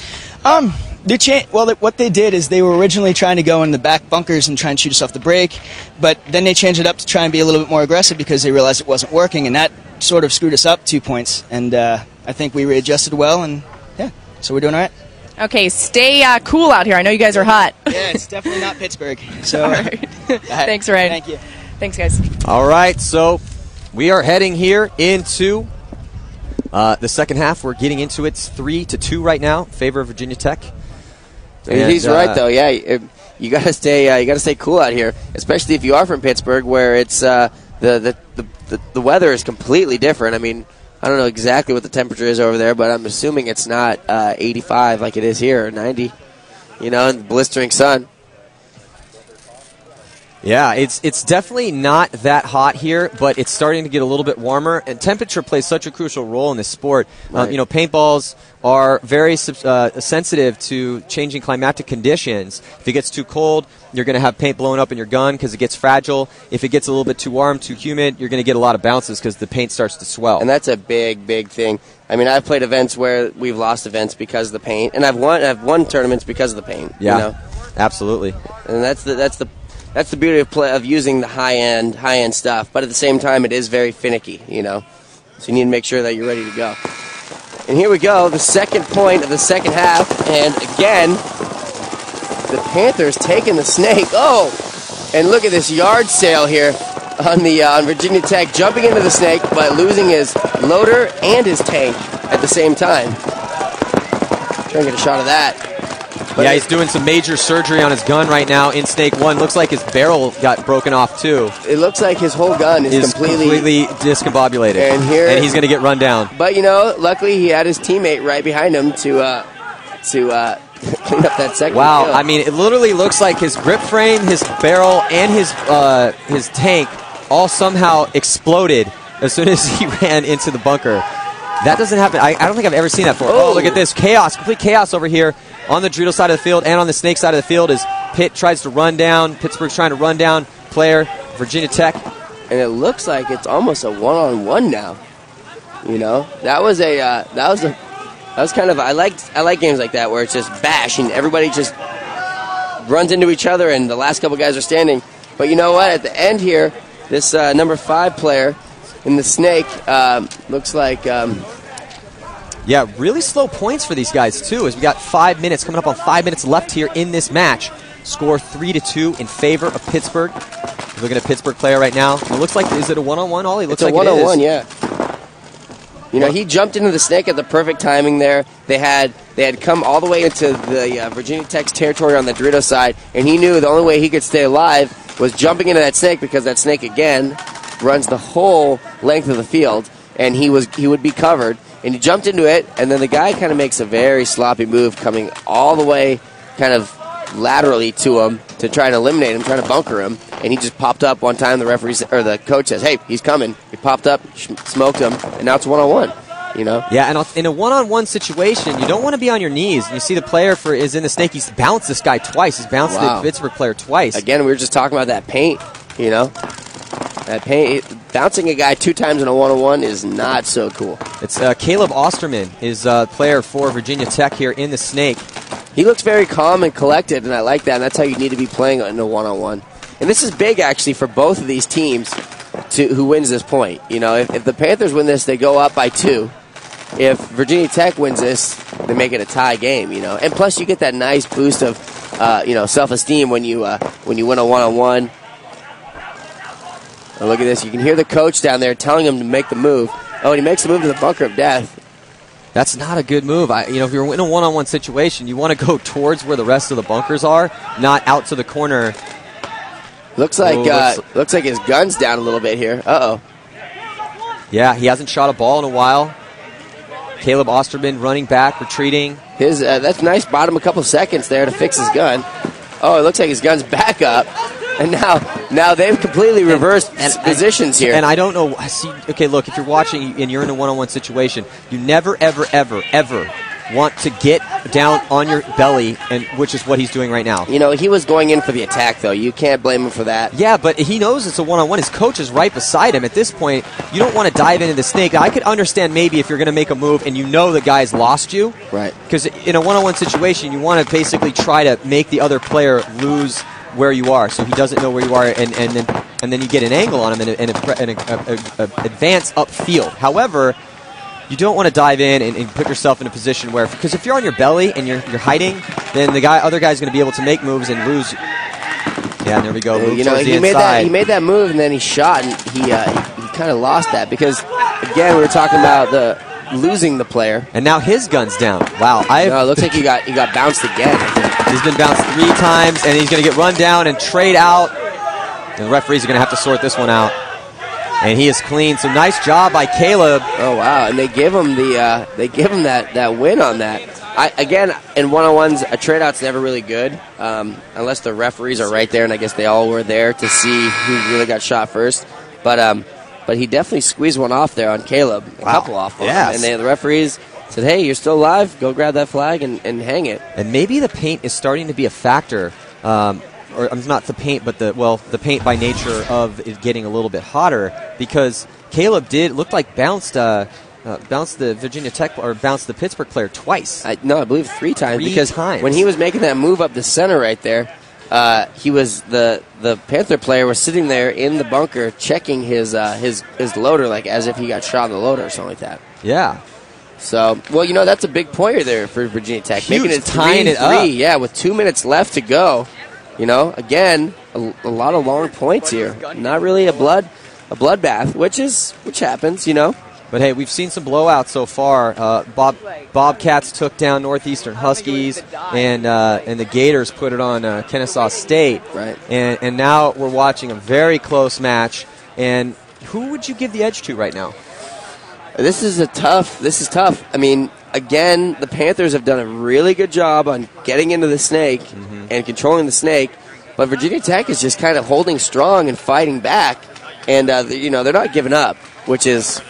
What they did is they were originally trying to go in the back bunkers and try and shoot us off the break, but then they changed it up to try and be a little bit more aggressive because they realized it wasn't working, and that sort of screwed us up 2 points. And I think we readjusted well, and so we're doing all right. Okay, stay cool out here. I know you guys are hot. Yeah, it's definitely not Pittsburgh. So, all right. Thanks, Ryan. Thank you. Thanks, guys. All right, so we are heading here into the second half. We're getting into it. It's 3-2 right now in favor of Virginia Tech. And he's right, though. Yeah, you gotta stay cool out here, especially if you are from Pittsburgh, where it's the weather is completely different. I mean, I don't know exactly what the temperature is over there, but I'm assuming it's not 85 like it is here, or 90. In the blistering sun. Yeah, it's definitely not that hot here, but it's starting to get a little bit warmer, and temperature plays such a crucial role in this sport. Right. Paintballs are very sensitive to changing climatic conditions. If it gets too cold, you're going to have paint blowing up in your gun because it gets fragile. If it gets a little bit too warm, too humid, you're going to get a lot of bounces because the paint starts to swell. And that's a big, big thing. I mean, I've played events where we've lost events because of the paint, and I've won tournaments because of the paint. Yeah, absolutely. And that's the beauty of using the high-end stuff. But at the same time, it is very finicky, So you need to make sure that you're ready to go. And here we go, the second point of the second half. And again, the Panthers taking the Snake. Oh, And look at this yard sale here on Virginia Tech, jumping into the snake, but losing his loader and his tank at the same time. Trying to get a shot of that. But yeah, he's doing some major surgery on his gun right now in Snake 1. Looks like his barrel got broken off, too. It looks like his whole gun is completely discombobulated. And he's going to get run down. But, you know, luckily he had his teammate right behind him to clean up that second kill. I mean, it literally looks like his grip frame, his barrel, and his tank all somehow exploded as soon as he ran into the bunker. That doesn't happen. I don't think I've ever seen that before. Oh, look at this. Chaos. Complete chaos over here on the Dreidel side of the field and on the Snake side of the field as Pitt tries to run down. Pittsburgh's trying to run down player, Virginia Tech. And it looks like it's almost a one-on-one now. You know, that was kind of, I like games like that where it's just bash and everybody just runs into each other and the last couple guys are standing. But you know what? At the end here, this number 5 player in the Snake looks like... yeah, really slow points for these guys, too, as we got 5 minutes, coming up on 5 minutes left here in this match. Score 3-2 in favor of Pittsburgh. Looking at Pittsburgh player right now. It looks like, is it a one-on-one, Ollie? It's like a one-on-one, yeah. You know, he jumped into the Snake at the perfect timing there. They had come all the way into the Virginia Tech's territory on the Dreidel side, and he knew the only way he could stay alive was jumping into that Snake because that Snake, again, runs the whole length of the field, and he would be covered. And he jumped into it, and then the guy kind of makes a very sloppy move coming all the way kind of laterally to him to try and eliminate him, trying to bunker him. And he just popped up one time. The referee or the coach says, hey, he's coming. He popped up, smoked him, and now it's one-on-one. You know? Yeah, and in a one-on-one situation, you don't want to be on your knees. You see the player is in the Snake. He's bounced this guy twice. He's bounced the Pittsburgh player twice. Again, we were just talking about that paint, you know? That paint, bouncing a guy 2 times in a one-on-one is not so cool. It's Caleb Osterman is player for Virginia Tech here in the Snake. He looks very calm and collected, and I like that. And that's how you need to be playing in a one-on-one. And this is big, actually, for both of these teams who wins this point. You know, if the Panthers win this, they go up by 2. If Virginia Tech wins this, they make it a tie game. You know, and plus you get that nice boost of self-esteem when you win a one-on-one. Oh, look at this. You can hear the coach down there telling him to make the move. Oh, and he makes the move to the bunker of death. That's not a good move. If you're in a one-on-one situation, you want to go towards where the rest of the bunkers are, not out to the corner. Looks like his gun's down a little bit here. Uh-oh. Yeah, he hasn't shot a ball in a while. Caleb Osterman running back, retreating. That's nice. Bought him a couple seconds there to fix his gun. Oh, it looks like his gun's back up. And now they've completely reversed positions here. And I don't know. Okay, look, if you're watching and you're in a one-on-one situation, you never, ever, ever, ever want to get down on your belly, and which is what he's doing right now. You know, he was going in for the attack, though. You can't blame him for that. Yeah, but he knows it's a one-on-one. His coach is right beside him. At this point, you don't want to dive into the Snake. I could understand maybe if you're going to make a move and you know the guy's lost you. Right. Because in a one-on-one situation, you want to basically try to make the other player lose where you are, so he doesn't know where you are, and then you get an angle on him and advance upfield. However, you don't want to dive in and put yourself in a position where, because if you're on your belly and you're hiding, then other guy's going to be able to make moves and lose. Yeah, there we go. You know, he made that move and then he shot, and he kind of lost that because, again, we were talking about losing the player. And now his gun's down. Wow. No, it looks like he got bounced again. He's been bounced 3 times, and he's going to get run down and trade out. And the referees are going to have to sort this one out. And he is clean. So nice job by Caleb. Oh wow! And they give him that win on that. Again, in one-on-ones, a trade-out's never really good unless the referees are right there, and I guess they all were there to see who really got shot first. But he definitely squeezed one off there on Caleb. A couple off. Yes. And the referees said, hey, you're still alive. Go grab that flag and hang it. And maybe the paint is starting to be a factor. Or not the paint, but the paint by nature of it getting a little bit hotter, because Caleb looked like bounced the Virginia Tech or bounced the Pittsburgh player twice. I believe 3 times. When he was making that move up the center right there, he was the Panther player was sitting there in the bunker checking his loader, like as if he got shot in the loader or something like that. Yeah. So, well, you know, that's a big pointer there for Virginia Tech. Huge, making it tying it up. Yeah, with 2 minutes left to go. You know, again, a lot of long points here. Not really a bloodbath, which happens, you know. But hey, we've seen some blowouts so far. Bobcats took down Northeastern Huskies, and the Gators put it on Kennesaw State. Right. And now we're watching a very close match. And who would you give the edge to right now? This is tough. I mean, again, the Panthers have done a really good job on getting into the snake and controlling the snake. But Virginia Tech is just kind of holding strong and fighting back. And, they're not giving up, which is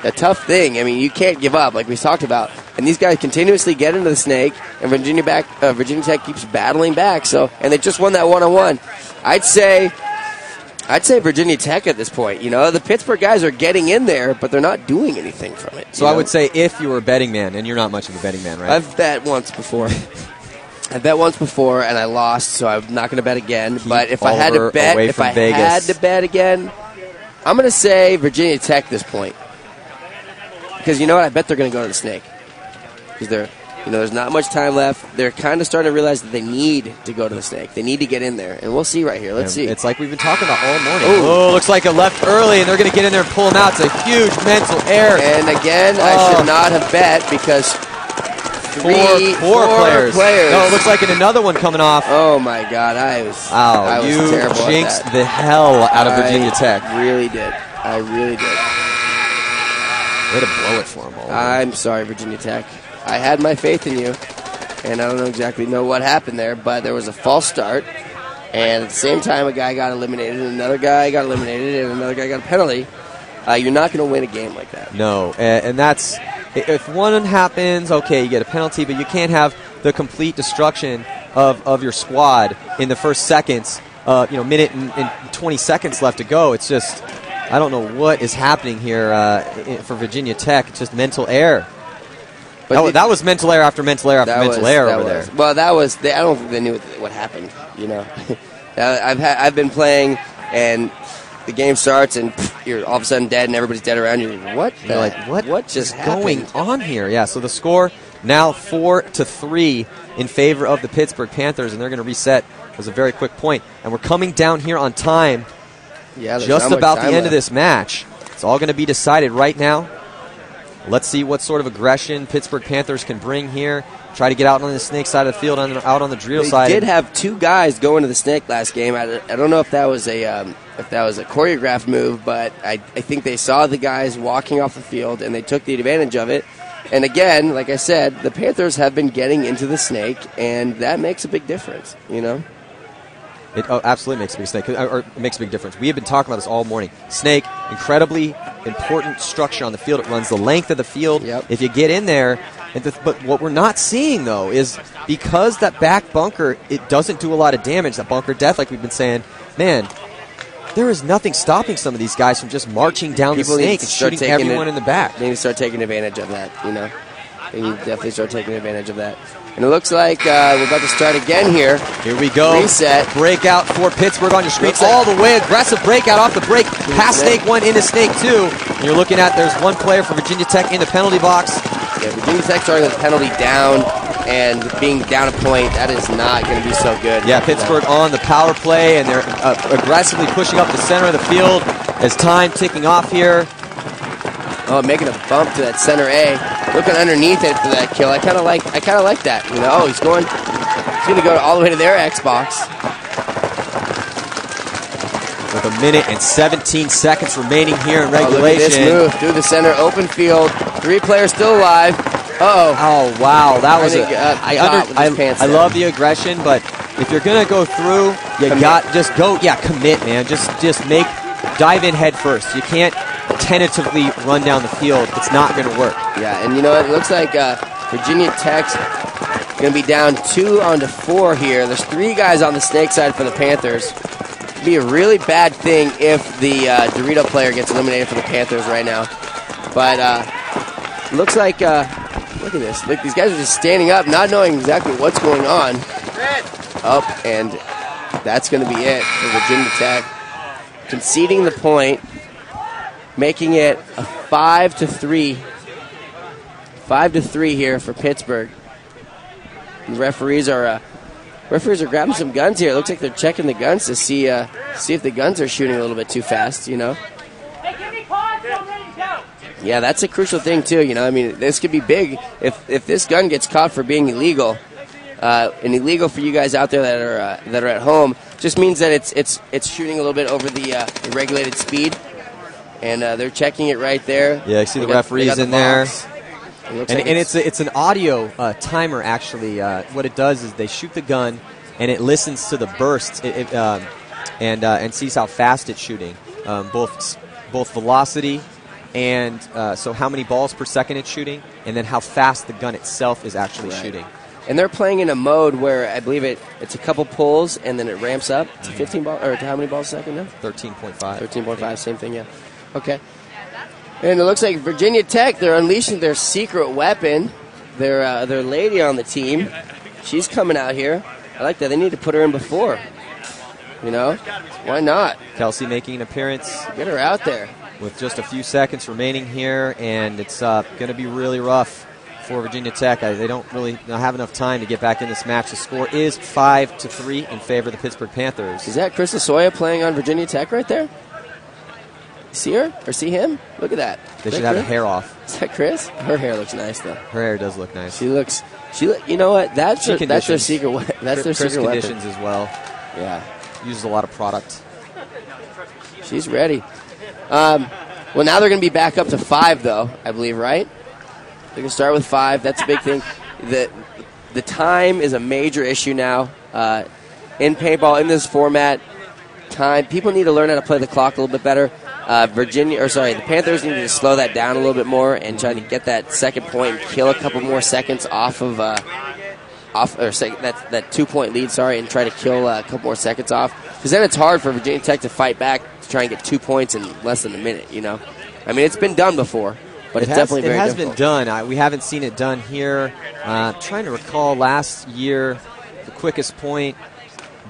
a tough thing. I mean, you can't give up, like we talked about. And these guys continuously get into the snake, and Virginia Tech keeps battling back. So, and they just won that one-on-one. I'd say Virginia Tech at this point. You know, the Pittsburgh guys are getting in there, but they're not doing anything from it. So I would say if you were a betting man, and you're not much of a betting man, right? I've bet once before. And I lost, so I'm not going to bet again. But if I had to bet again, I'm going to say Virginia Tech at this point. Because you know what? I bet they're going to go to the snake. Because there's not much time left. They're kind of starting to realize that they need to go to the snake. They need to get in there. And we'll see right here. Let's see. It's like we've been talking about all morning. Oh, looks like it left early, and they're going to get in there and pull them out. It's a huge mental error. And again, I should not have bet because four players. No, it looks like another one coming off. Oh, my God. I was terrible at that. You jinxed the hell out of Virginia Tech. I really did. Way to blow it for them all. I'm sorry, Virginia Tech. I had my faith in you, and I don't exactly know what happened there, but there was a false start, and at the same time, a guy got eliminated, and another guy got eliminated, and another guy got a penalty. You're not going to win a game like that. No, and that's if one happens, okay, you get a penalty, but you can't have the complete destruction of your squad in the first seconds. Minute and 20 seconds left to go. It's just, I don't know what is happening here for Virginia Tech. It's just mental error. But that was mental error after mental error after mental error over there. Well, I don't think they knew what happened. You know, I've been playing, and the game starts, and you're all of a sudden dead, and everybody's dead around you. You're like, what just going on here? Yeah. So the score now 4-3 in favor of the Pittsburgh Panthers, and they're going to reset. It was a very quick point, and we're coming down here on time. Yeah, just about the end of this match. It's all going to be decided right now. Let's see what sort of aggression Pittsburgh Panthers can bring here. Try to get out on the snake side of the field, out on the drill side. They did have two guys go into the snake last game. I don't know if that was a choreographed move, but I think they saw the guys walking off the field and they took the advantage of it. And again, like I said, the Panthers have been getting into the snake, and that makes a big difference. You know. It absolutely makes a big difference. We have been talking about this all morning. Snake, incredibly important structure on the field. It runs the length of the field. Yep. If you get in there, but what we're not seeing, though, is because that back bunker, it doesn't do a lot of damage, that bunker death, like we've been saying, man, there is nothing stopping some of these guys from just marching down the snake and shooting everyone in the back. They need to start taking advantage of that, you know. They need to definitely start taking advantage of that. And it looks like we're about to start again here. Here we go. Reset. Breakout for Pittsburgh on your screen. All the way. Aggressive breakout off the break. Past snake one into snake two. And you're looking at there's one player for Virginia Tech in the penalty box. Yeah, Virginia Tech starting with the penalty down and being down a point. That is not going to be so good. Yeah, Pittsburgh on the power play, and they're aggressively pushing up the center of the field as time ticking off here. Oh, making a bump to that center A. Looking underneath it for that kill. I kind of like that. You know, he's going to go all the way to their Xbox. With a minute and 17 seconds remaining here in regulation. Look at this move through the center, open field. 3 players still alive. Uh-oh. Oh, wow. That was I love the aggression, but if you're going to go through, commit, man. Just dive in head first. You can't tentatively run down the field. It's not going to work. Yeah, and you know what? It looks like Virginia Tech's going to be down 2-4 here. There's 3 guys on the snake side for the Panthers. It'd be a really bad thing if the Dorito player gets eliminated for the Panthers right now. But looks like, look at this. Look, these guys are just standing up, not knowing exactly what's going on. Up, and that's going to be it for Virginia Tech. Conceding the point, making it a 5-3. 5-3 here for Pittsburgh. The referees are Referees are grabbing some guns here. It looks like they're checking the guns to see if the guns are shooting a little bit too fast, you know. Yeah, that's a crucial thing too, you know. I mean, this could be big if this gun gets caught for being illegal. And illegal for you guys out there that are at home just means that it's shooting a little bit over the regulated speed, and they're checking it right there. Yeah, I see the referees in there. And it's an audio timer, actually. What it does is they shoot the gun, and it listens to the bursts and sees how fast it's shooting, both velocity and so how many balls per second it's shooting, and then how fast the gun itself is actually shooting. And they're playing in a mode where I believe it's a couple pulls, and then it ramps up to 15 balls, or to how many balls a second now? 13.5. 13.5, same thing, yeah. Okay. And it looks like Virginia Tech, they're unleashing their secret weapon. Their lady on the team, she's coming out here. I like that. They need to put her in before. You know? Why not? Kelsey making an appearance. Get her out there. With just a few seconds remaining here, and it's going to be really rough for Virginia Tech. They don't really have enough time to get back in this match. The score is 5-3 in favor of the Pittsburgh Panthers. Is that Chris Lasoya playing on Virginia Tech right there? See her? Or see him? Look at that. They should have the hair off. Is that Chris? Her hair looks nice, though. Her hair does look nice. You know what? That's their secret. That's their secret weapon. Conditions as well. Yeah. Uses a lot of product. She's ready. Well, now they're going to be back up to 5, though, I believe, right? They can start with 5. That's a big thing. The time is a major issue now. In paintball, in this format, time, people need to learn how to play the clock a little bit better. The Panthers need to slow that down a little bit more and try to get that second point and kill a couple more seconds off of that 2-point lead, and try to kill a couple more seconds off. Because then it's hard for Virginia Tech to fight back to try and get 2 points in less than a minute, you know? I mean, it's been done before, but it's definitely very difficult. It has been done. We haven't seen it done here. Trying to recall last year the quickest point,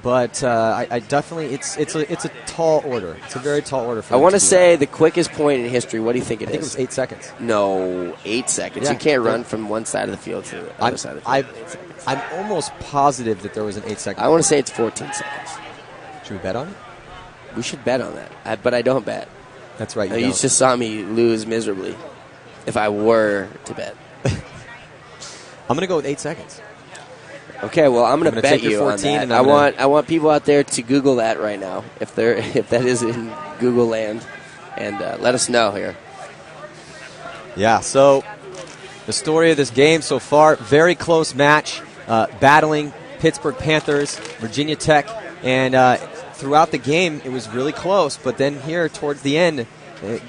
but I definitely it's a tall order. It's a very tall order. I want to say the quickest point in history. What do you think it is? I think it was 8 seconds. No, 8 seconds. Yeah. You can't run from one side of the field to the other side of the field. I'm almost positive that there was an 8-second. I want to say it's 14 seconds. Should we bet on it? We should bet on that, but I don't bet. That's right. You just saw me lose miserably. If I were to bet, I'm going to go with 8 seconds. Okay, well, I'm going to bet you on that. I want people out there to Google that right now, if that is in Google land, and let us know here. Yeah. So the story of this game so far: very close match, battling Pittsburgh Panthers, Virginia Tech, and throughout the game it was really close. But then here towards the end,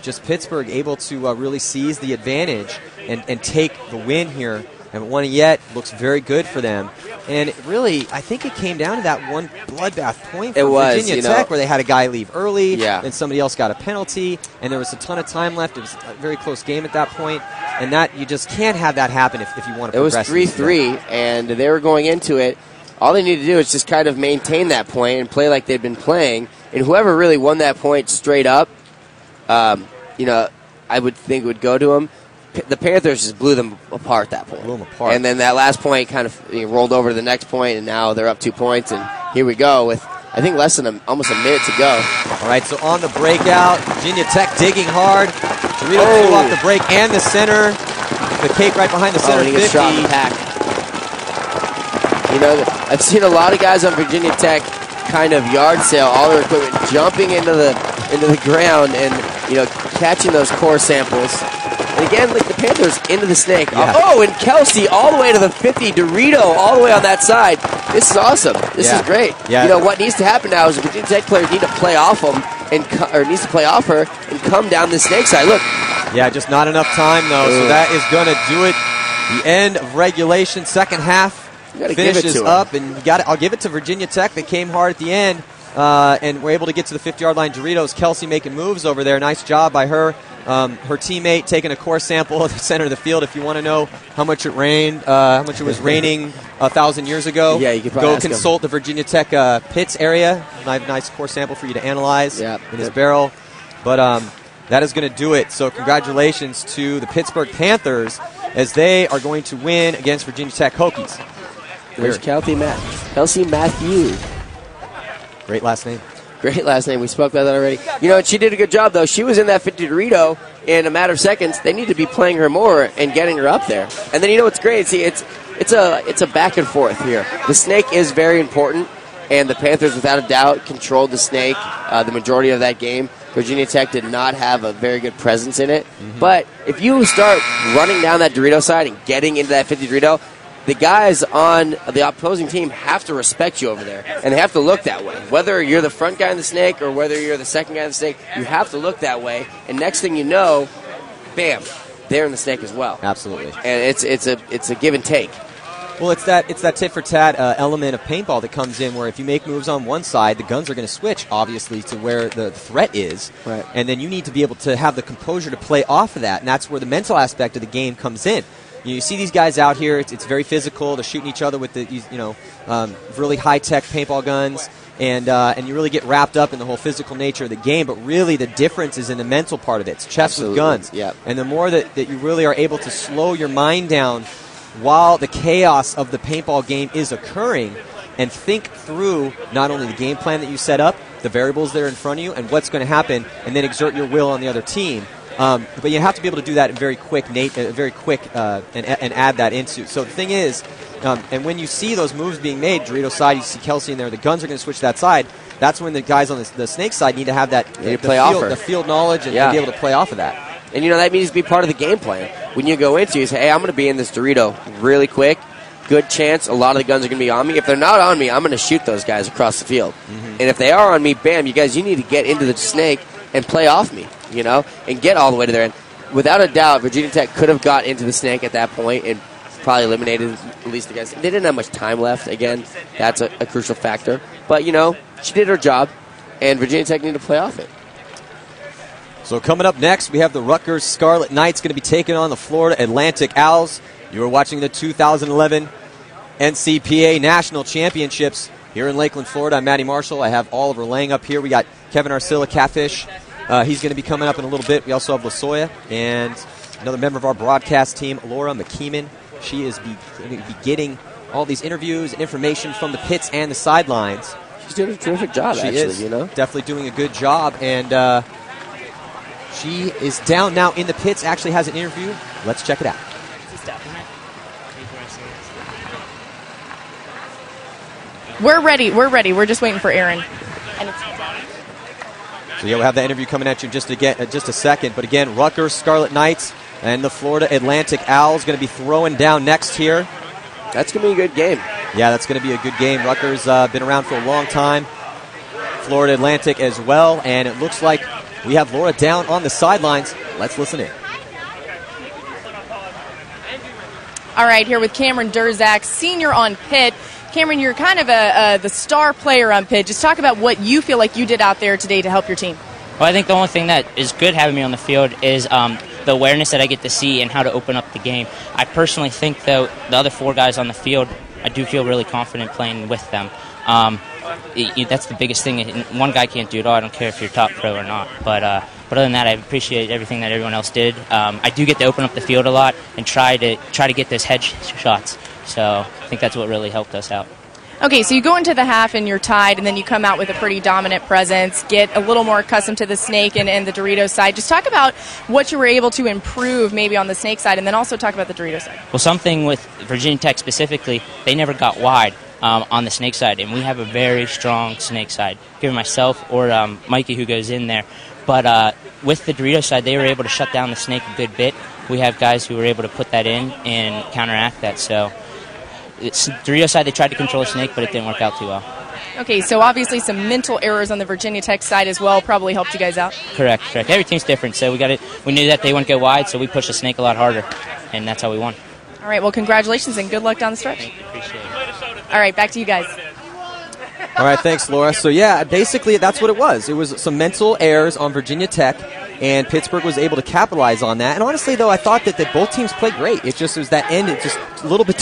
just Pittsburgh able to really seize the advantage and take the win here. Haven't won it yet. Looks very good for them. And really, I think it came down to that one bloodbath point for Virginia Tech where they had a guy leave early, and somebody else got a penalty, and there was a ton of time left. It was a very close game at that point, and that you just can't have that happen if you want to progress. It was 3-3, and they were going into it. All they needed to do is just kind of maintain that point and play like they'd been playing, and whoever really won that point straight up, I would think would go to them. The Panthers just blew them apart that point. Blew them apart. And then that last point kind of rolled over to the next point, and now they're up 2 points. And here we go with, I think, less than almost a minute to go. All right, so on the breakout, Virginia Tech digging hard. Dorito flew off the break and the center. The cake right behind the center. And he gets shot in the pack. I've seen a lot of guys on Virginia Tech kind of yard sale all their equipment, jumping into the ground and catching those core samples. And again, like the Panthers into the snake. Yeah. Oh, and Kelsey all the way to the 50. Dorito all the way on that side. This is awesome. This is great. Yeah. What needs to happen now is the Virginia Tech players need to play off them or needs to play off her and come down the snake side. Look. Yeah, just not enough time though. So that is going to do it. The end of regulation, second half finishes up, and I'll give it to Virginia Tech. They came hard at the end. And we're able to get to the 50-yard line. Doritos, Kelsey making moves over there. Nice job by her. Her teammate taking a core sample at the center of the field. If you want to know how much it rained, how much it was raining 1,000 years ago, you could go consult the Virginia Tech Pitts area. Nice core sample for you to analyze in his barrel. But that is going to do it. So congratulations to the Pittsburgh Panthers as they are going to win against Virginia Tech Hokies. There's Kelsey Matthew. Great last name. Great last name. We spoke about that already. You know, she did a good job, though. She was in that 50 Dorito in a matter of seconds. They need to be playing her more and getting her up there. And then, you know what's great? See, it's a back and forth here. The snake is very important, and the Panthers, without a doubt, controlled the snake the majority of that game. Virginia Tech did not have a very good presence in it. But if you start running down that Dorito side and getting into that 50 Dorito, the guys on the opposing team have to respect you over there, and they have to look that way. Whether you're the front guy in the snake or whether you're the second guy in the snake, you have to look that way, and next thing you know, bam, they're in the snake as well. Absolutely. And it's a give and take. Well, it's that tit for tat element of paintball that comes in where if you make moves on one side, the guns are going to switch, obviously, to where the threat is. Right. And then you need to be able to have the composure to play off of that, and that's where the mental aspect of the game comes in. You see these guys out here; it's very physical. They're shooting each other with these really high-tech paintball guns, and you really get wrapped up in the whole physical nature of the game. But really, the difference is in the mental part of it. It's chess with guns. Yep. And the more that you really are able to slow your mind down while the chaos of the paintball game is occurring, and think through not only the game plan that you set up, the variables that are in front of you, and what's going to happen, and then exert your will on the other team. But you have to be able to do that in very quick, and add that into. So the thing is, and when you see those moves being made, Dorito side, you see Kelsey in there, the guns are going to switch to that side. That's when the guys on the snake side need to have that the field knowledge and be able to play off of that. And, you know, that needs to be part of the game plan. When you go into, you say, hey, I'm going to be in this Dorito really quick. Good chance a lot of the guns are going to be on me. If they're not on me, I'm going to shoot those guys across the field. And if they are on me, bam, you need to get into the snake and play off me, you know, and get all the way to their end. Without a doubt, Virginia Tech could have got into the snake at that point and probably eliminated at least the guys. They didn't have much time left. Again, that's a crucial factor. But, you know, she did her job, and Virginia Tech needed to play off it. So coming up next, we have the Rutgers Scarlet Knights going to be taking on the Florida Atlantic Owls. You are watching the 2011 NCPA National Championships here in Lakeland, Florida. I'm Matty Marshall. I have Oliver Lang up here. We got Kevin Arcilla, Catfish. He's going to be coming up in a little bit. We also have LaSoya and another member of our broadcast team, Laura McKeeman. She is going to be getting all these interviews and information from the pits and the sidelines. She's doing a terrific job, she actually, is you know. Definitely doing a good job, and she is down now in the pits, actually has an interview. Let's check it out. We're ready. We're just waiting for Aaron. So yeah, we'll have that interview coming at you in just a second. But again, Rutgers Scarlet Knights and the Florida Atlantic Owls going to be throwing down next here. That's going to be a good game. Yeah, that's going to be a good game. Rutgers been around for a long time. Florida Atlantic as well. And it looks like we have Laura down on the sidelines. Let's listen in. All right, here with Cameron Durzak, senior on pit. Cameron, you're kind of the star player on pit. Just talk about what you feel like you did out there today to help your team. Well, I think the only thing that is good having me on the field is the awareness that I get to see and how to open up the game. I personally think, though, the other four guys on the field, I do feel really confident playing with them. That's the biggest thing. One guy can't do it all. I don't care if you're top pro or not. But other than that, I appreciate everything that everyone else did. I do get to open up the field a lot and try to get those head shots. So I think that's what really helped us out. Okay, so you go into the half and you're tied, and then you come out with a pretty dominant presence, get a little more accustomed to the snake and the Doritos side. Just talk about what you were able to improve maybe on the snake side, and then also talk about the Doritos side. Well, something with Virginia Tech specifically, they never got wide on the snake side, and we have a very strong snake side. Given myself or Mikey who goes in there. But with the Doritos side, they were able to shut down the snake a good bit. We have guys who were able to put that in and counteract that. So it's Doritos side, they tried to control the snake, but it didn't work out too well. Okay, so obviously some mental errors on the Virginia Tech side as well probably helped you guys out. Correct. Every team's different, so we knew that they wouldn't go wide, so we pushed the snake a lot harder, and that's how we won. All right, well, congratulations and good luck down the stretch. Thank you, appreciate it. All right, back to you guys. All right, thanks, Laura. So, yeah, basically that's what it was. It was some mental errors on Virginia Tech, and Pittsburgh was able to capitalize on that. And honestly, though, I thought that both teams played great. It was that end, it just a little bit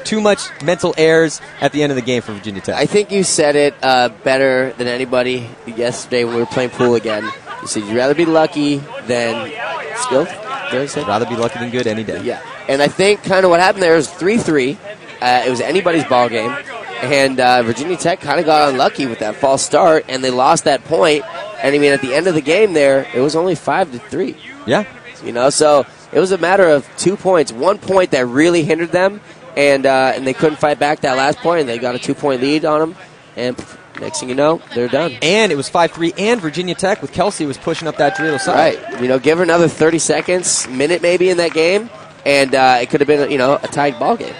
too much mental errors at the end of the game for Virginia Tech. I think you said it better than anybody yesterday when we were playing pool again. You said you'd rather be lucky than skilled. I'd rather be lucky than good any day. Yeah, and I think kind of what happened there is 3-3. it was anybody's ball game, and Virginia Tech kind of got unlucky with that false start, and they lost that point. And I mean, at the end of the game, there it was only 5-3. Yeah, so it was a matter of 2 points. 1 point that really hindered them, and they couldn't fight back that last point, and they got a 2-point lead on them, and next thing you know, they're done. And it was 5-3, and Virginia Tech with Kelsey was pushing up that Dorito side. Right. Give her another 30 seconds, minute maybe in that game, and it could have been a tied ball game.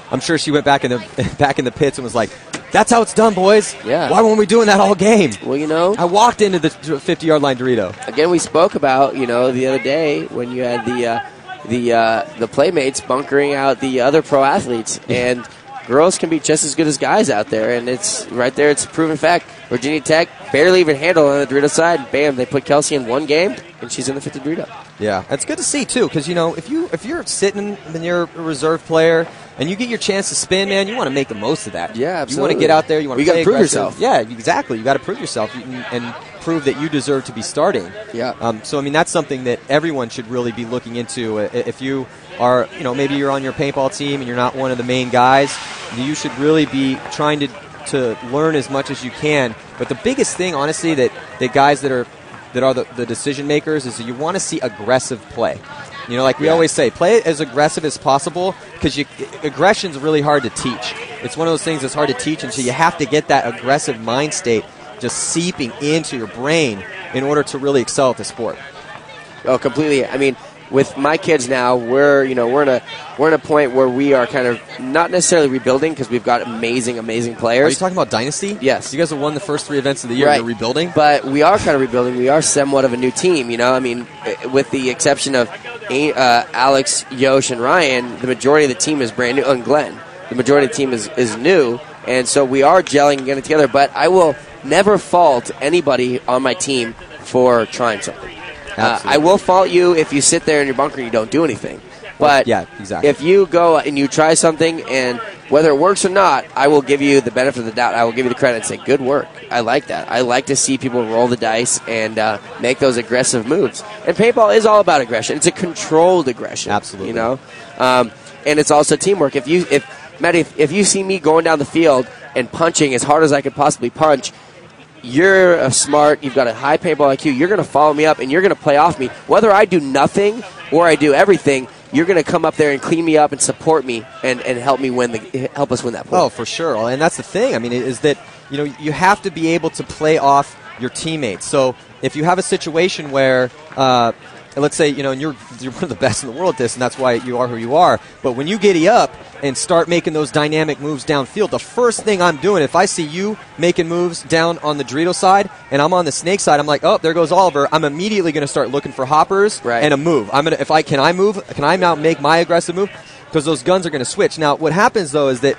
I'm sure she went back in the pits and was like, "That's how it's done, boys. Yeah. Why weren't we doing that all game?" Well, I walked into the 50-yard line Dorito. Again, we spoke about the other day when you had the playmates bunkering out the other pro athletes, and girls can be just as good as guys out there, and it's right there. It's a proven fact. Virginia Tech barely even handled on the Dorito side. Bam, they put Kelsey in one game, and she's in the 50 Dorito. Yeah, that's good to see too, because if you're sitting and you're a reserve player and you get your chance to spin, man, you want to make the most of that. Yeah, absolutely. You want to get out there. You want to prove yourself. Yeah, exactly. You got to prove yourself and prove that you deserve to be starting. Yeah. So I mean, that's something that everyone should really be looking into. If you are, maybe you're on your paintball team and you're not one of the main guys, you should really be trying to learn as much as you can. But the biggest thing, honestly, that guys that are the decision makers is that you want to see aggressive play. Like we always say, play as aggressive as possible, because aggression's really hard to teach. It's one of those things that's hard to teach, and so you have to get that aggressive mind state just seeping into your brain in order to really excel at the sport. Oh, completely. I mean, with my kids now, we're in a point where we are kind of not necessarily rebuilding, because we've got amazing players. Are you talking about Dynasty? Yes. You guys have won the first 3 events of the year. Right. You're rebuilding? But we are kind of rebuilding. We are somewhat of a new team, I mean, with the exception of Alex, Yosh, and Ryan, the majority of the team is brand new. And Glenn, the majority of the team is new. And so we are gelling and getting together. But I will never fault anybody on my team for trying something. I will fault you if you sit there in your bunker and you don't do anything. But yeah, exactly. If you go and you try something, and whether it works or not, I will give you the benefit of the doubt. I will give you the credit and say, good work. I like that. I like to see people roll the dice and make those aggressive moves. And paintball is all about aggression. It's a controlled aggression. Absolutely. And it's also teamwork. If you see me going down the field and punching as hard as I could possibly punch, you're smart, you've got a high paintball IQ, you're going to follow me up and you're going to play off me. Whether I do nothing or I do everything, you're going to come up there and clean me up and support me and help us win that point. Oh, for sure. And that's the thing. I mean, is that you have to be able to play off your teammates. So if you have a situation where let's say you're one of the best in the world at this, and that's why you are who you are, but when you giddy up and start making those dynamic moves downfield, the first thing I'm doing, if I see you making moves down on the Dorito side and I'm on the Snake side, I'm like, oh, there goes Oliver. I'm immediately going to start looking for hoppers and a move. Can I now make my aggressive move? Because those guns are going to switch. Now, what happens though is that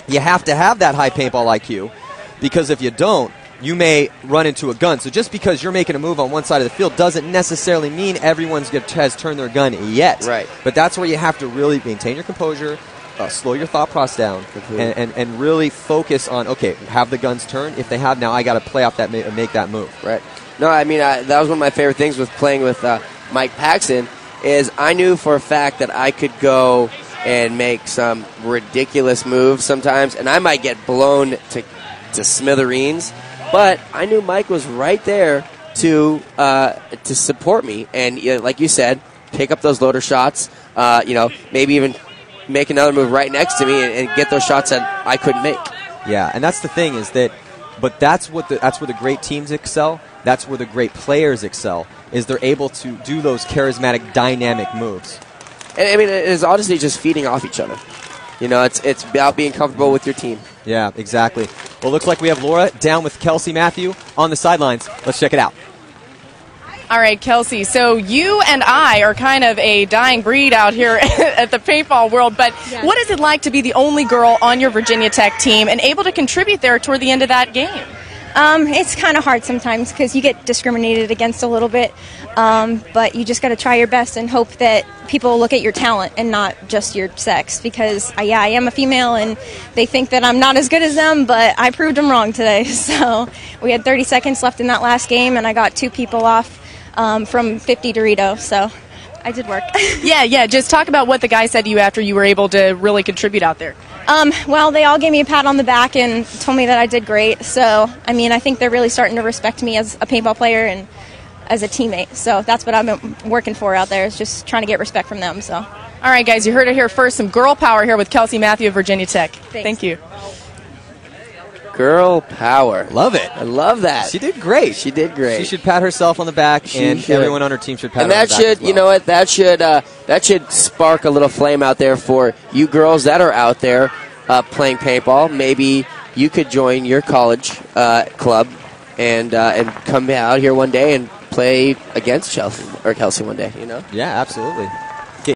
you have to have that high paintball IQ, because if you don't, you may run into a gun. So just because you're making a move on one side of the field doesn't necessarily mean everyone's has turned their gun yet. Right. But that's where you have to really maintain your composure, slow your thought process down, and really focus on, okay, have the guns turn? If they have, now I got to play off that and make that move. Right. No, I mean, that was one of my favorite things with playing with Mike Paxton, is I knew for a fact that I could go and make some ridiculous moves sometimes, and I might get blown to smithereens. But I knew Mike was right there to support me, and like you said, pick up those loader shots. Maybe even make another move right next to me and get those shots that I couldn't make. Yeah, and that's the thing is that, but that's where the great teams excel. That's where the great players excel. Is they're able to do those charismatic, dynamic moves. And I mean, it is honestly just feeding off each other. It's about being comfortable with your team. Yeah, exactly. Well, it looks like we have Laura down with Kelsey Matthew on the sidelines. Let's check it out. All right, Kelsey, so you and I are kind of a dying breed out here at the paintball world, but what is it like to be the only girl on your Virginia Tech team and able to contribute there toward the end of that game? It's kind of hard sometimes because you get discriminated against a little bit, but you just got to try your best and hope that people look at your talent and not just your sex, because I am a female and they think that I'm not as good as them, but I proved them wrong today. So we had 30 seconds left in that last game and I got 2 people off from 50 Dorito, so I did work. Yeah, just talk about what the guy said to you after you were able to really contribute out there. Well, they all gave me a pat on the back and told me that I did great. So, I mean, I think they're really starting to respect me as a paintball player and as a teammate. So that's what I've been working for out there, is just trying to get respect from them. So, All right, guys, you heard it here first. Some girl power here with Kelsey Matthew of Virginia Tech. Thanks. Thank you. Girl power. Love it. I love that. She did great. She did great. She should pat herself on the back, and should. everyone on her team should pat And her on that the back should, as well. you know what, that should spark a little flame out there for you girls that are out there playing paintball. Maybe you could join your college club and come out here one day and play against Kelsey one day. You know? Yeah, absolutely.